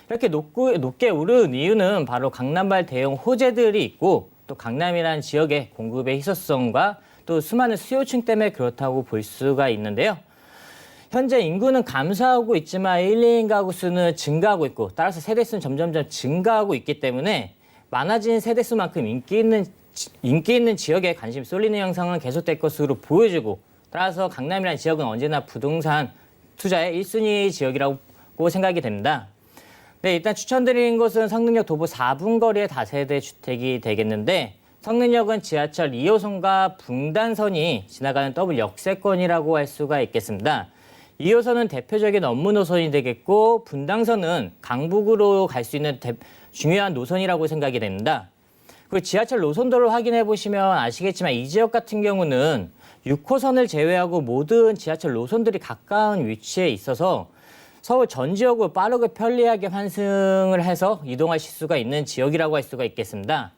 이렇게 높게 오른 이유는 바로 강남발 대형 호재들이 있고 또 강남이라는 지역의 공급의 희소성과 또 수많은 수요층 때문에 그렇다고 볼 수가 있는데요. 현재 인구는 감소하고 있지만 1, 2인 가구 수는 증가하고 있고 따라서 세대수는 점점점 증가하고 있기 때문에 많아진 세대수만큼 인기 있는 지역에 관심이 쏠리는 형상은 계속될 것으로 보여지고 따라서 강남이라는 지역은 언제나 부동산 투자의 1순위 지역이라고 생각이 됩니다. 네, 일단 추천드리는 곳은 성능역 도보 4분 거리의 다세대 주택이 되겠는데 성능역은 지하철 2호선과 분당선이 지나가는 더블 역세권이라고 할 수가 있겠습니다. 2호선은 대표적인 업무 노선이 되겠고 분당선은 강북으로 갈 수 있는 중요한 노선이라고 생각이 됩니다. 그 지하철 노선도를 확인해 보시면 아시겠지만 이 지역 같은 경우는 6호선을 제외하고 모든 지하철 노선들이 가까운 위치에 있어서 서울 전 지역을 빠르고 편리하게 환승을 해서 이동하실 수가 있는 지역이라고 할 수가 있겠습니다.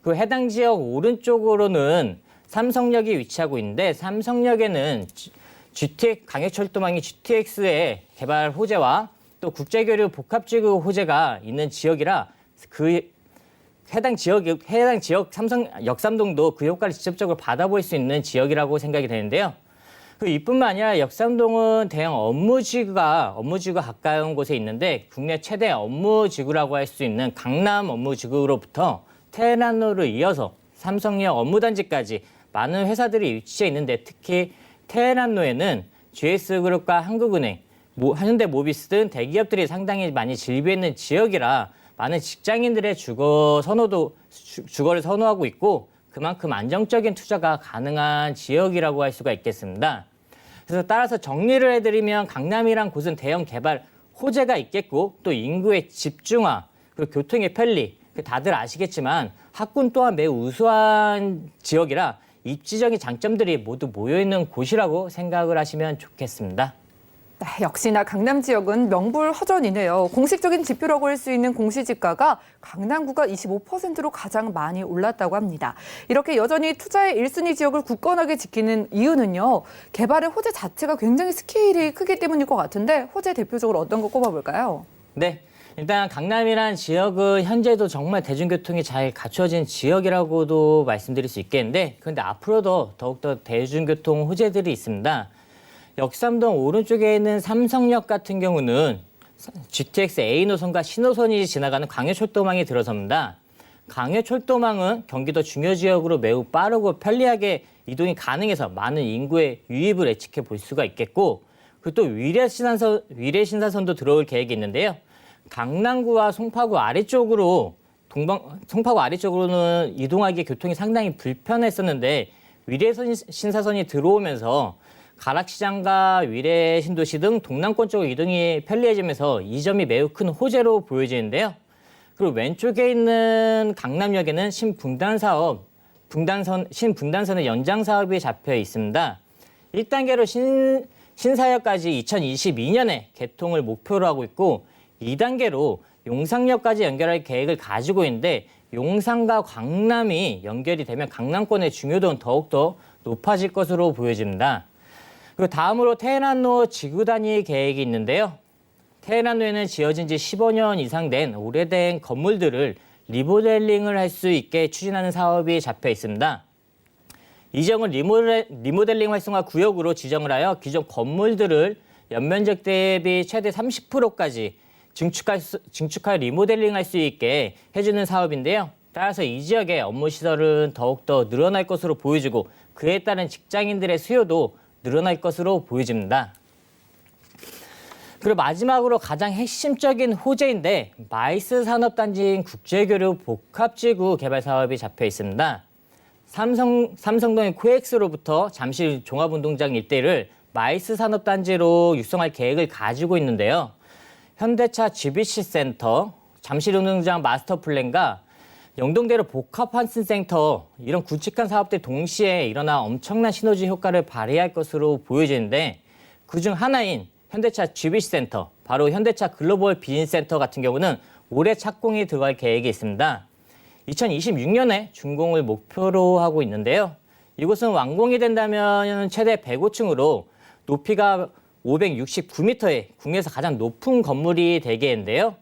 그 해당 지역 오른쪽으로는 삼성역이 위치하고 있는데 삼성역에는 강역철도망이 GTX의 개발 호재와 또 국제교류 복합지구 호재가 있는 지역이라 해당 지역 역삼동도 그 효과를 직접적으로 받아볼 수 있는 지역이라고 생각이 되는데요. 이뿐만 아니라 역삼동은 대형 업무지구가 가까운 곳에 있는데 국내 최대 업무지구라고 할 수 있는 강남 업무지구로부터 테헤란로를 이어서 삼성역 업무단지까지 많은 회사들이 위치해 있는데 특히 테헤란로에는 GS그룹과 한국은행, 현대모비스 등 대기업들이 상당히 많이 질비해 있는 지역이라 많은 직장인들의 주거를 선호하고 있고 그만큼 안정적인 투자가 가능한 지역이라고 할 수가 있겠습니다. 그래서 따라서 정리를 해드리면 강남이란 곳은 대형 개발 호재가 있겠고 또 인구의 집중화, 그리고 교통의 편리, 다들 아시겠지만 학군 또한 매우 우수한 지역이라 입지적인 장점들이 모두 모여있는 곳이라고 생각을 하시면 좋겠습니다. 네, 역시나 강남 지역은 명불허전이네요. 공식적인 지표라고 할 수 있는 공시지가가 강남구가 25%로 가장 많이 올랐다고 합니다. 이렇게 여전히 투자의 1순위 지역을 굳건하게 지키는 이유는요. 개발의 호재 자체가 굉장히 스케일이 크기 때문일 것 같은데 호재 대표적으로 어떤 거 꼽아볼까요? 네, 일단 강남이란 지역은 현재도 정말 대중교통이 잘 갖춰진 지역이라고도 말씀드릴 수 있겠는데 그런데 앞으로도 더욱더 대중교통 호재들이 있습니다. 역삼동 오른쪽에 있는 삼성역 같은 경우는 GTX A 노선과 신호선이 지나가는 광역철도망이 들어섭니다. 광해철도망은 경기도 중요 지역으로 매우 빠르고 편리하게 이동이 가능해서 많은 인구의 유입을 예측해 볼 수가 있겠고, 그리고 또 위례신사선도 들어올 계획이 있는데요. 강남구와 송파구 아래쪽으로는 이동하기 교통이 상당히 불편했었는데 위례신사선이 들어오면서 가락시장과 위례신도시 등 동남권 쪽으로 이동이 편리해지면서 이 점이 매우 큰 호재로 보여지는데요. 그리고 왼쪽에 있는 강남역에는 신분단선의 연장 사업이 잡혀 있습니다. 1단계로 신사역까지 2022년에 개통을 목표로 하고 있고 2단계로 용산역까지 연결할 계획을 가지고 있는데 용산과 광남이 연결이 되면 강남권의 중요도는 더욱더 높아질 것으로 보여집니다. 그리고 다음으로 테헤란로 지구 단위 계획이 있는데요. 테헤란로에는 지어진 지 15년 이상 된 오래된 건물들을 리모델링을 할 수 있게 추진하는 사업이 잡혀 있습니다. 이 지역은 리모델링 활성화 구역으로 지정을 하여 기존 건물들을 연면적 대비 최대 30%까지 증축하여 리모델링할 수 있게 해주는 사업인데요. 따라서 이 지역의 업무 시설은 더욱더 늘어날 것으로 보여지고 그에 따른 직장인들의 수요도 늘어날 것으로 보여집니다. 그리고 마지막으로 가장 핵심적인 호재인데 마이스 산업단지인 국제교류 복합지구 개발 사업이 잡혀 있습니다. 삼성동의 코엑스로부터 잠실 종합운동장 일대를 마이스 산업단지로 육성할 계획을 가지고 있는데요. 현대차 GBC센터, 잠실운동장 마스터플랜과 영동대로 복합환승센터 이런 굵직한 사업들 동시에 일어나 엄청난 시너지 효과를 발휘할 것으로 보여지는데 그중 하나인 현대차 GBC센터, 바로 현대차 글로벌 비즈니스센터 같은 경우는 올해 착공이 들어갈 계획이 있습니다. 2026년에 준공을 목표로 하고 있는데요. 이곳은 완공이 된다면 최대 105층으로 높이가 569m의 국내에서 가장 높은 건물이 되겠는데요.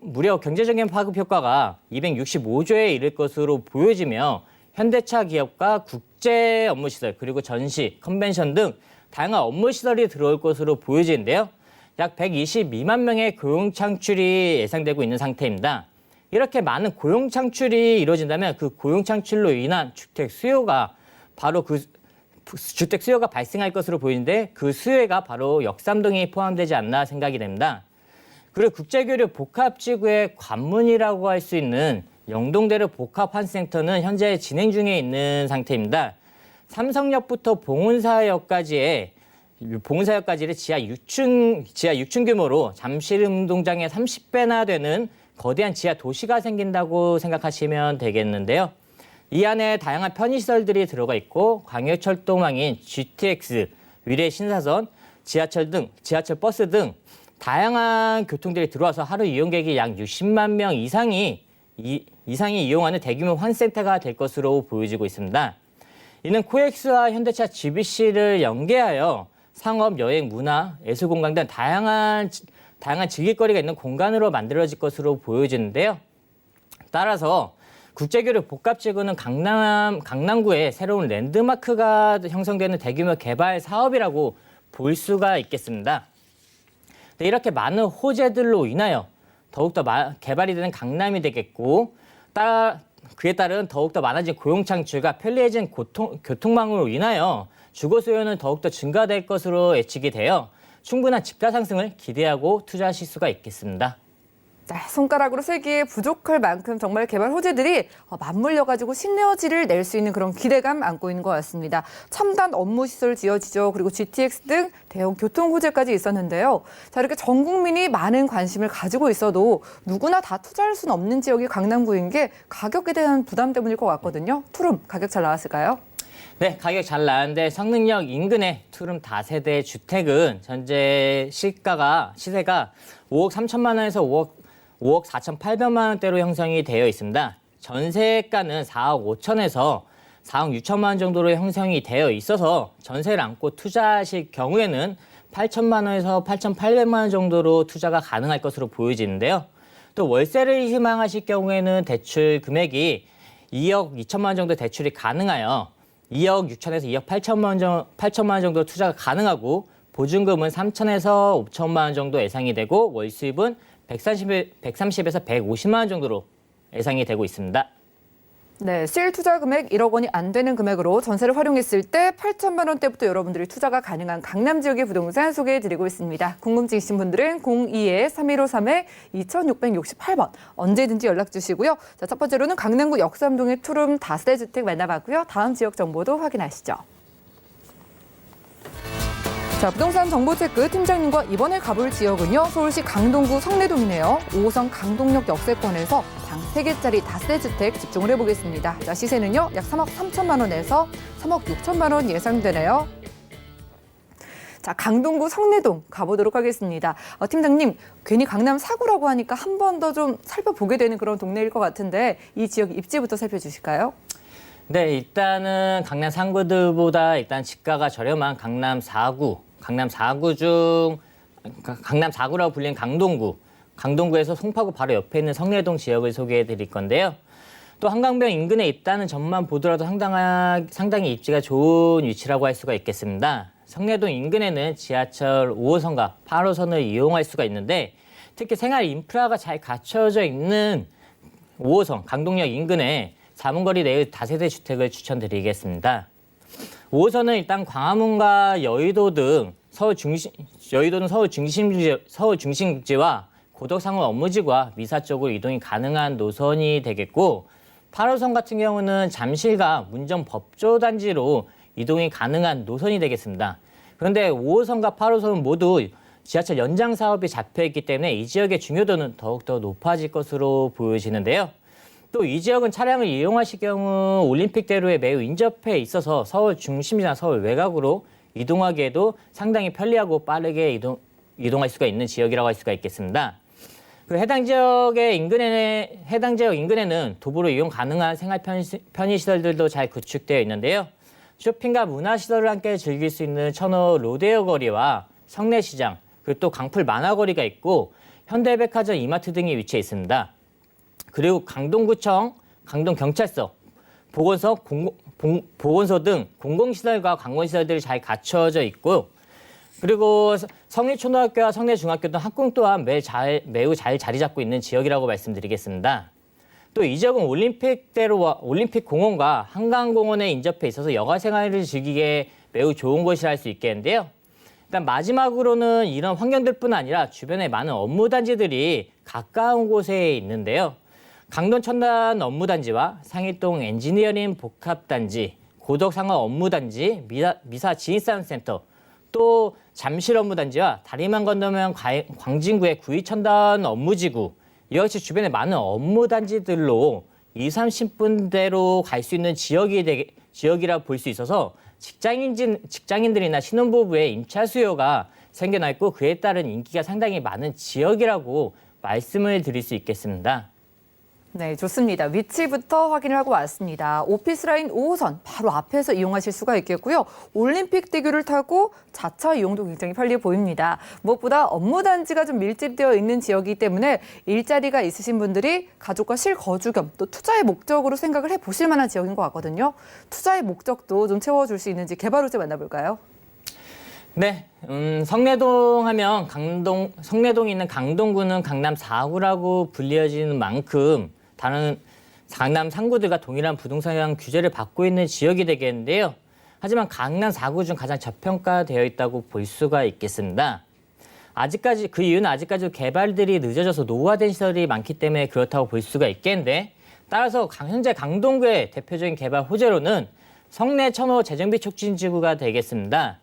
무려 경제적인 파급 효과가 265조에 이를 것으로 보여지며 현대차 기업과 국제 업무시설 그리고 전시, 컨벤션 등 다양한 업무시설이 들어올 것으로 보여지는데요. 약 122만 명의 고용 창출이 예상되고 있는 상태입니다. 이렇게 많은 고용 창출이 이루어진다면 그 고용 창출로 인한 주택 수요가 발생할 것으로 보이는데 그 수요가 바로 역삼동이 포함되지 않나 생각이 됩니다. 그리고 국제교류 복합지구의 관문이라고 할 수 있는 영동대로 복합환센터는 현재 진행 중에 있는 상태입니다. 삼성역부터 봉은사역까지를 지하 6층 규모로 잠실운동장의 30배나 되는 거대한 지하 도시가 생긴다고 생각하시면 되겠는데요. 이 안에 다양한 편의시설들이 들어가 있고 광해철도망인 GTX, 위례신사선, 지하철 버스 등 다양한 교통들이 들어와서 하루 이용객이 약 60만 명 이상이 이용하는 대규모 환센터가 될 것으로 보여지고 있습니다. 이는 코엑스와 현대차 GBC를 연계하여 상업, 여행, 문화, 예술공간 등 다양한 즐길거리가 있는 공간으로 만들어질 것으로 보여지는데요. 따라서 국제교류 복합지구는 강남구의 새로운 랜드마크가 형성되는 대규모 개발 사업이라고 볼 수가 있겠습니다. 이렇게 많은 호재들로 인하여 더욱더 개발이 되는 강남이 되겠고 그에 따른 더욱더 많아진 고용 창출과 편리해진 교통망으로 인하여 주거 수요는 더욱더 증가될 것으로 예측이 되어 충분한 집가 상승을 기대하고 투자하실 수가 있겠습니다. 네, 손가락으로 세기에 부족할 만큼 정말 개발 호재들이 맞물려가지고 시너지를 낼 수 있는 그런 기대감 안고 있는 것 같습니다. 첨단 업무시설 지어지죠. 그리고 GTX 등 대형 교통 호재까지 있었는데요. 자, 이렇게 전 국민이 많은 관심을 가지고 있어도 누구나 다 투자할 수는 없는 지역이 강남구인 게 가격에 대한 부담 때문일 것 같거든요. 투룸 가격 잘 나왔을까요? 네, 가격 잘 나왔는데 성능역 인근의 투룸 다세대 주택은 현재 시세가 5억 3천만 원에서 5억 4,800만 원대로 형성이 되어 있습니다. 전세가는 4억 5천에서 4억 6천만 원 정도로 형성이 되어 있어서 전세를 안고 투자하실 경우에는 8천만 원에서 8,800만 원 정도로 투자가 가능할 것으로 보여지는데요. 또 월세를 희망하실 경우에는 대출 금액이 2억 2천만 원 정도 대출이 가능하여 2억 6천에서 2억 8천만 원 정도 투자가 가능하고 보증금은 3천에서 5천만 원 정도 예상이 되고 월 수입은 130에서 150만 원 정도로 예상이 되고 있습니다. 네, 실투자 금액 1억 원이 안 되는 금액으로 전세를 활용했을 때 8천만 원대부터 여러분들이 투자가 가능한 강남 지역의 부동산 소개해드리고 있습니다. 궁금증 있으신 분들은 02-3153-2668번 언제든지 연락 주시고요. 자, 첫 번째로는 강남구 역삼동의 투룸 다세대 주택 만나봤고요. 다음 지역 정보도 확인하시죠. 자, 부동산 정보 체크 팀장님과 이번에 가볼 지역은요. 서울시 강동구 성내동이네요. 5호선 강동역 역세권에서 방 3개짜리 다세대 주택 집중을 해보겠습니다. 자, 시세는요. 약 3억 3천만 원에서 3억 6천만 원 예상되네요. 자, 강동구 성내동 가보도록 하겠습니다. 팀장님, 괜히 강남 4구라고 하니까 한 번 더 좀 살펴보게 되는 그런 동네일 것 같은데 이 지역 입지부터 살펴주실까요? 네, 일단은 강남 3구들보다 일단 집가가 저렴한 강남 4구 강남 4구라고 불리는 강동구에서 송파구 바로 옆에 있는 성내동 지역을 소개해 드릴 건데요. 또 한강변 인근에 있다는 점만 보더라도 상당히 입지가 좋은 위치라고 할 수가 있겠습니다. 성내동 인근에는 지하철 5호선과 8호선을 이용할 수가 있는데 특히 생활 인프라가 잘 갖춰져 있는 5호선 강동역 인근에 4분거리 내의 다세대 주택을 추천드리겠습니다. 5호선은 일단 광화문과 여의도는 서울 중심지와 고덕상원 업무지구와 미사 쪽으로 이동이 가능한 노선이 되겠고 8호선 같은 경우는 잠실과 문정 법조단지로 이동이 가능한 노선이 되겠습니다. 그런데 5호선과 8호선은 모두 지하철 연장 사업이 잡혀있기 때문에 이 지역의 중요도는 더욱더 높아질 것으로 보여지는데요. 또 이 지역은 차량을 이용하실 경우 올림픽대로에 매우 인접해 있어서 서울 중심이나 서울 외곽으로 이동하기에도 상당히 편리하고 빠르게 이동할 수가 있는 지역이라고 할 수가 있겠습니다. 해당 지역 인근에는 도보로 이용 가능한 생활 편의시설들도 잘 구축되어 있는데요. 쇼핑과 문화시설을 함께 즐길 수 있는 천호 로데오 거리와 성내시장, 그리고 또 강풀 만화거리가 있고 현대백화점 이마트 등이 위치해 있습니다. 그리고 강동구청, 강동경찰서, 보건소 등 공공시설과 관공시설들이 잘 갖춰져 있고 그리고 성리초등학교와 성내중학교 등 학군 또한 매우 잘 자리 잡고 있는 지역이라고 말씀드리겠습니다. 또 이 지역은 올림픽공원과 한강공원에 인접해 있어서 여가 생활을 즐기기에 매우 좋은 곳이라 할 수 있겠는데요. 일단 마지막으로는 이런 환경들뿐 아니라 주변에 많은 업무단지들이 가까운 곳에 있는데요. 강동 첨단 업무단지와 상일동 엔지니어링 복합단지, 고덕상업 업무단지, 미사 지인싸움센터, 또 잠실 업무단지와 다리만 건너면 광진구의 구이첨단 업무지구, 이와 같이 주변에 많은 업무단지들로 20-30분대로 갈 수 있는 지역이라 볼 수 있어서 직장인들이나 신혼부부의 임차 수요가 생겨나 있고 그에 따른 인기가 상당히 많은 지역이라고 말씀을 드릴 수 있겠습니다. 네, 좋습니다. 위치부터 확인을 하고 왔습니다. 오피스라인 5호선 바로 앞에서 이용하실 수가 있겠고요. 올림픽대교를 타고 자차 이용도 굉장히 편리해 보입니다. 무엇보다 업무단지가 좀 밀집되어 있는 지역이기 때문에 일자리가 있으신 분들이 가족과 실거주 겸 또 투자의 목적으로 생각을 해보실 만한 지역인 것 같거든요. 투자의 목적도 좀 채워줄 수 있는지 개발업체 만나볼까요? 네, 성내동 하면 성내동에 있는 강동구는 강남 4구라고 불리어지는 만큼 다른 강남 3구들과 동일한 부동산 규제를 받고 있는 지역이 되겠는데요. 하지만 강남 4구 중 가장 저평가되어 있다고 볼 수가 있겠습니다. 그 이유는 아직까지 개발들이 늦어져서 노후화된 시설이 많기 때문에 그렇다고 볼 수가 있겠는데 따라서 현재 강동구의 대표적인 개발 호재로는 성내 천호 재정비 촉진지구가 되겠습니다.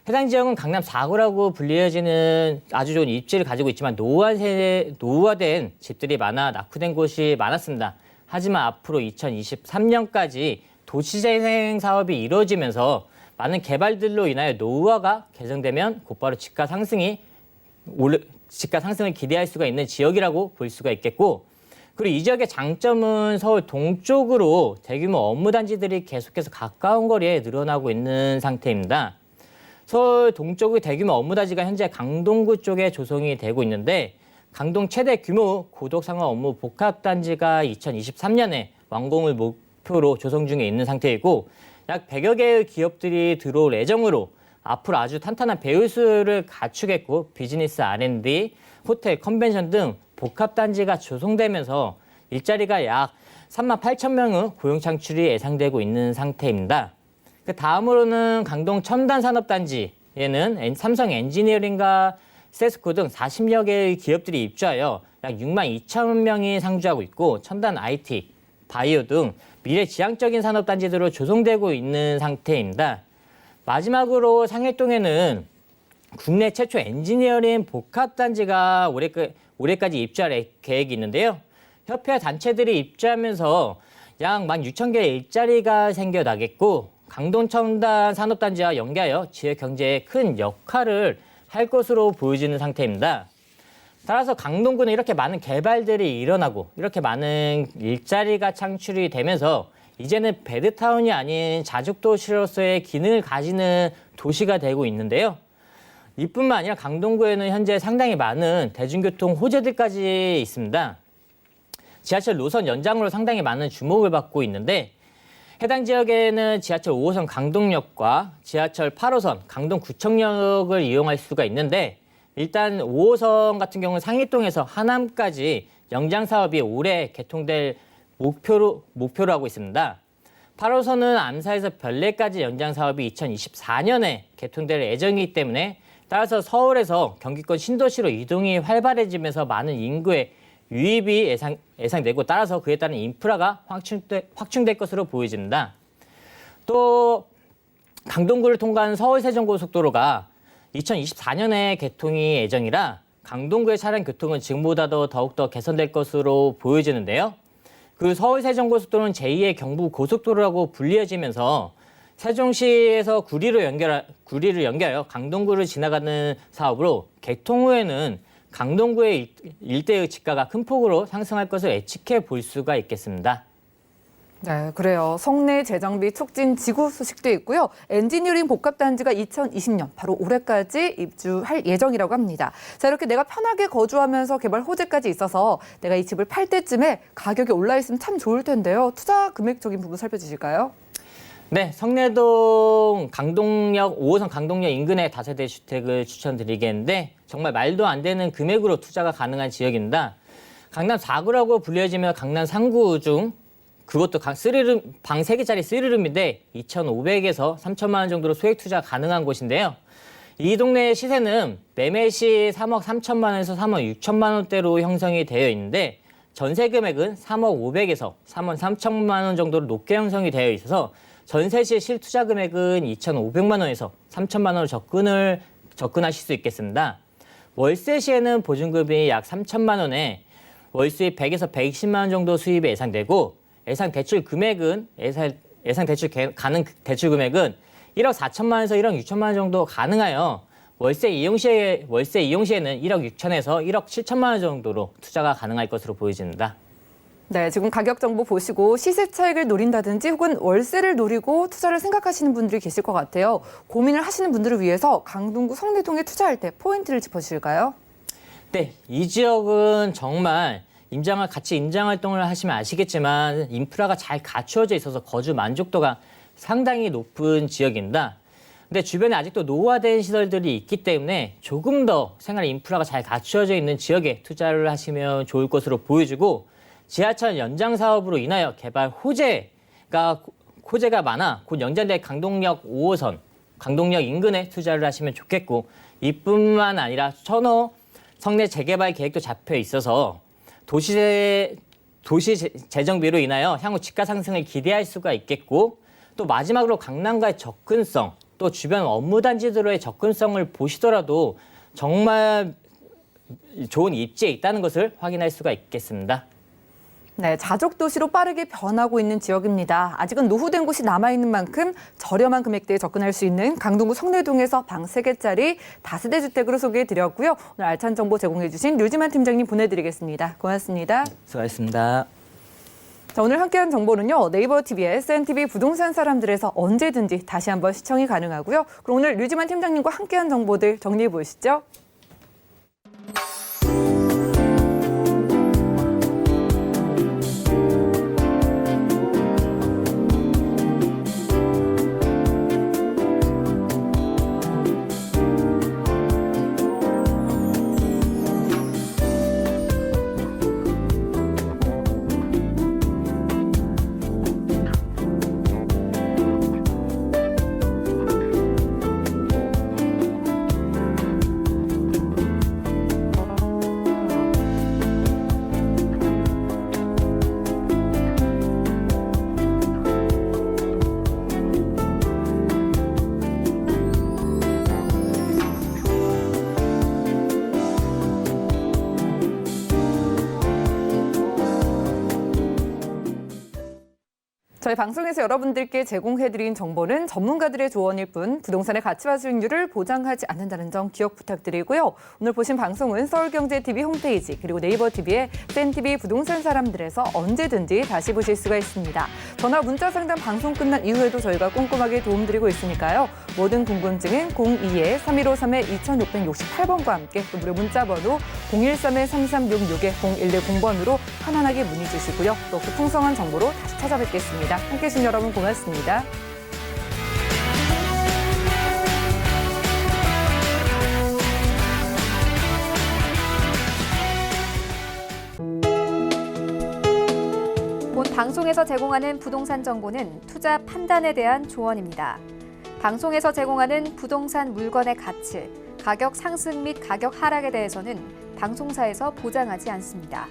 해당 지역은 강남 4구라고 불리어지는 아주 좋은 입지를 가지고 있지만 노후화된 집들이 많아 낙후된 곳이 많았습니다. 하지만 앞으로 2023년까지 도시재생 사업이 이루어지면서 많은 개발들로 인하여 노후화가 개정되면 곧바로 집가 상승을 기대할 수가 있는 지역이라고 볼 수가 있겠고 그리고 이 지역의 장점은 서울 동쪽으로 대규모 업무단지들이 계속해서 가까운 거리에 늘어나고 있는 상태입니다. 서울 동쪽의 대규모 업무단지가 현재 강동구 쪽에 조성이 되고 있는데 강동 최대 규모 고덕상업 업무 복합단지가 2023년에 완공을 목표로 조성 중에 있는 상태이고 약 100여 개의 기업들이 들어올 예정으로 앞으로 아주 탄탄한 배우수를 갖추겠고 비즈니스 R&D, 호텔, 컨벤션 등 복합단지가 조성되면서 일자리가 약 3만 8천 명의 고용 창출이 예상되고 있는 상태입니다. 그 다음으로는 강동 첨단 산업단지에는 삼성 엔지니어링과 세스코 등 40여 개의 기업들이 입주하여 약 6만 2천 명이 상주하고 있고 첨단 IT, 바이오 등 미래지향적인 산업단지들로 조성되고 있는 상태입니다. 마지막으로 상해동에는 국내 최초 엔지니어링 복합단지가 올해까지 입주할 계획이 있는데요. 협회와 단체들이 입주하면서 약 16,000개의 일자리가 생겨나겠고 강동 첨단 산업단지와 연계하여 지역 경제에 큰 역할을 할 것으로 보여지는 상태입니다. 따라서 강동구는 이렇게 많은 개발들이 일어나고 이렇게 많은 일자리가 창출이 되면서 이제는 베드타운이 아닌 자족도시로서의 기능을 가지는 도시가 되고 있는데요. 이뿐만 아니라 강동구에는 현재 상당히 많은 대중교통 호재들까지 있습니다. 지하철 노선 연장으로 상당히 많은 주목을 받고 있는데 해당 지역에는 지하철 5호선 강동역과 지하철 8호선 강동구청역을 이용할 수가 있는데 일단 5호선 같은 경우는 상일동에서 하남까지 연장 사업이 올해 개통될 목표로 하고 있습니다. 8호선은 암사에서 별내까지 연장 사업이 2024년에 개통될 예정이기 때문에 따라서 서울에서 경기권 신도시로 이동이 활발해지면서 많은 인구의 유입이 예상되고 따라서 그에 따른 인프라가 확충될 것으로 보여집니다. 또 강동구를 통과하는 서울세종고속도로가 2024년에 개통이 예정이라 강동구의 차량 교통은 지금보다도 더욱더 개선될 것으로 보여지는데요. 그 서울세종고속도로는 제2의 경부고속도로라고 불리어지면서 세종시에서 구리를 연결하여 강동구를 지나가는 사업으로 개통 후에는 강동구의 일대의 집가가 큰 폭으로 상승할 것을 예측해 볼 수가 있겠습니다. 네, 그래요. 성내 재정비 촉진 지구 소식도 있고요. 엔지니어링 복합단지가 2020년 바로 올해까지 입주할 예정이라고 합니다. 자, 이렇게 내가 편하게 거주하면서 개발 호재까지 있어서 내가 이 집을 팔 때쯤에 가격이 올라 있으면 참 좋을 텐데요. 투자 금액적인 부분 살펴주실까요? 네, 성내동 강동역 5호선 강동역 인근의 다세대 주택을 추천드리겠는데 정말 말도 안 되는 금액으로 투자가 가능한 지역입니다. 강남 4구라고 불려지며 강남 3구 중 그것도 방 3개짜리 3룸인데 2,500에서 3천만 원 정도로 소액 투자 가능한 곳인데요. 이 동네의 시세는 매매 시 3억 3천만 원에서 3억 6천만 원대로 형성이 되어 있는데 전세 금액은 3억 500에서 3억 3천만 원 정도로 높게 형성이 되어 있어서 전세 시 실투자 금액은 2,500만 원에서 3천만 원으로 접근하실 수 있겠습니다. 월세 시에는 보증금이 약 3천만 원에 월 수입 100에서 120만 원 정도 수입이 예상되고 예상 대출 금액은 가능 대출 금액은 1억 4천만 원에서 1억 6천만 원 정도 가능하여 월세 이용 시에는 1억 6천에서 1억 7천만 원 정도로 투자가 가능할 것으로 보여집니다. 네, 지금 가격 정보 보시고 시세 차익을 노린다든지 혹은 월세를 노리고 투자를 생각하시는 분들이 계실 것 같아요. 고민을 하시는 분들을 위해서 강동구 성내동에 투자할 때 포인트를 짚어주실까요? 네, 이 지역은 정말 같이 임장 활동을 하시면 아시겠지만 인프라가 잘 갖추어져 있어서 거주 만족도가 상당히 높은 지역입니다. 근데 주변에 아직도 노후화된 시설들이 있기 때문에 조금 더 생활 인프라가 잘 갖추어져 있는 지역에 투자를 하시면 좋을 것으로 보여지고 지하철 연장 사업으로 인하여 개발 호재가 많아 곧 연장될 강동역 5호선, 강동역 인근에 투자를 하시면 좋겠고 이뿐만 아니라 천호 성내 재개발 계획도 잡혀 있어서 도시 재정비로 인하여 향후 집가 상승을 기대할 수가 있겠고 또 마지막으로 강남과의 접근성 또 주변 업무 단지들의 접근성을 보시더라도 정말 좋은 입지에 있다는 것을 확인할 수가 있겠습니다. 네, 자족 도시로 빠르게 변하고 있는 지역입니다. 아직은 노후된 곳이 남아있는 만큼 저렴한 금액대에 접근할 수 있는 강동구 성내동에서 방 3개짜리 다세대 주택으로 소개해드렸고요. 오늘 알찬 정보 제공해주신 류지만 팀장님 보내드리겠습니다. 고맙습니다. 수고하셨습니다. 자, 오늘 함께한 정보는요. 네이버 TV의 SNTV 부동산 사람들에서 언제든지 다시 한번 시청이 가능하고요. 그럼 오늘 류지만 팀장님과 함께한 정보들 정리해 보시죠. 저희 방송에서 여러분들께 제공해드린 정보는 전문가들의 조언일 뿐 부동산의 가치와 수익률을 보장하지 않는다는 점 기억 부탁드리고요. 오늘 보신 방송은 서울경제TV 홈페이지 그리고 네이버TV의 센TV 부동산 사람들에서 언제든지 다시 보실 수가 있습니다. 전화 문자 상담 방송 끝난 이후에도 저희가 꼼꼼하게 도움드리고 있으니까요. 모든 궁금증은 02-3153-2668번과 함께 또 무료 문자번호 013-3366-0110번으로 편안하게 문의 주시고요. 또 그 풍성한 정보로 다시 찾아뵙겠습니다. 함께해 주신 여러분 고맙습니다. 본 방송에서 제공하는 부동산 정보는 투자 판단에 대한 조언입니다. 방송에서 제공하는 부동산 물건의 가치, 가격 상승 및 가격 하락에 대해서는 방송사에서 보장하지 않습니다.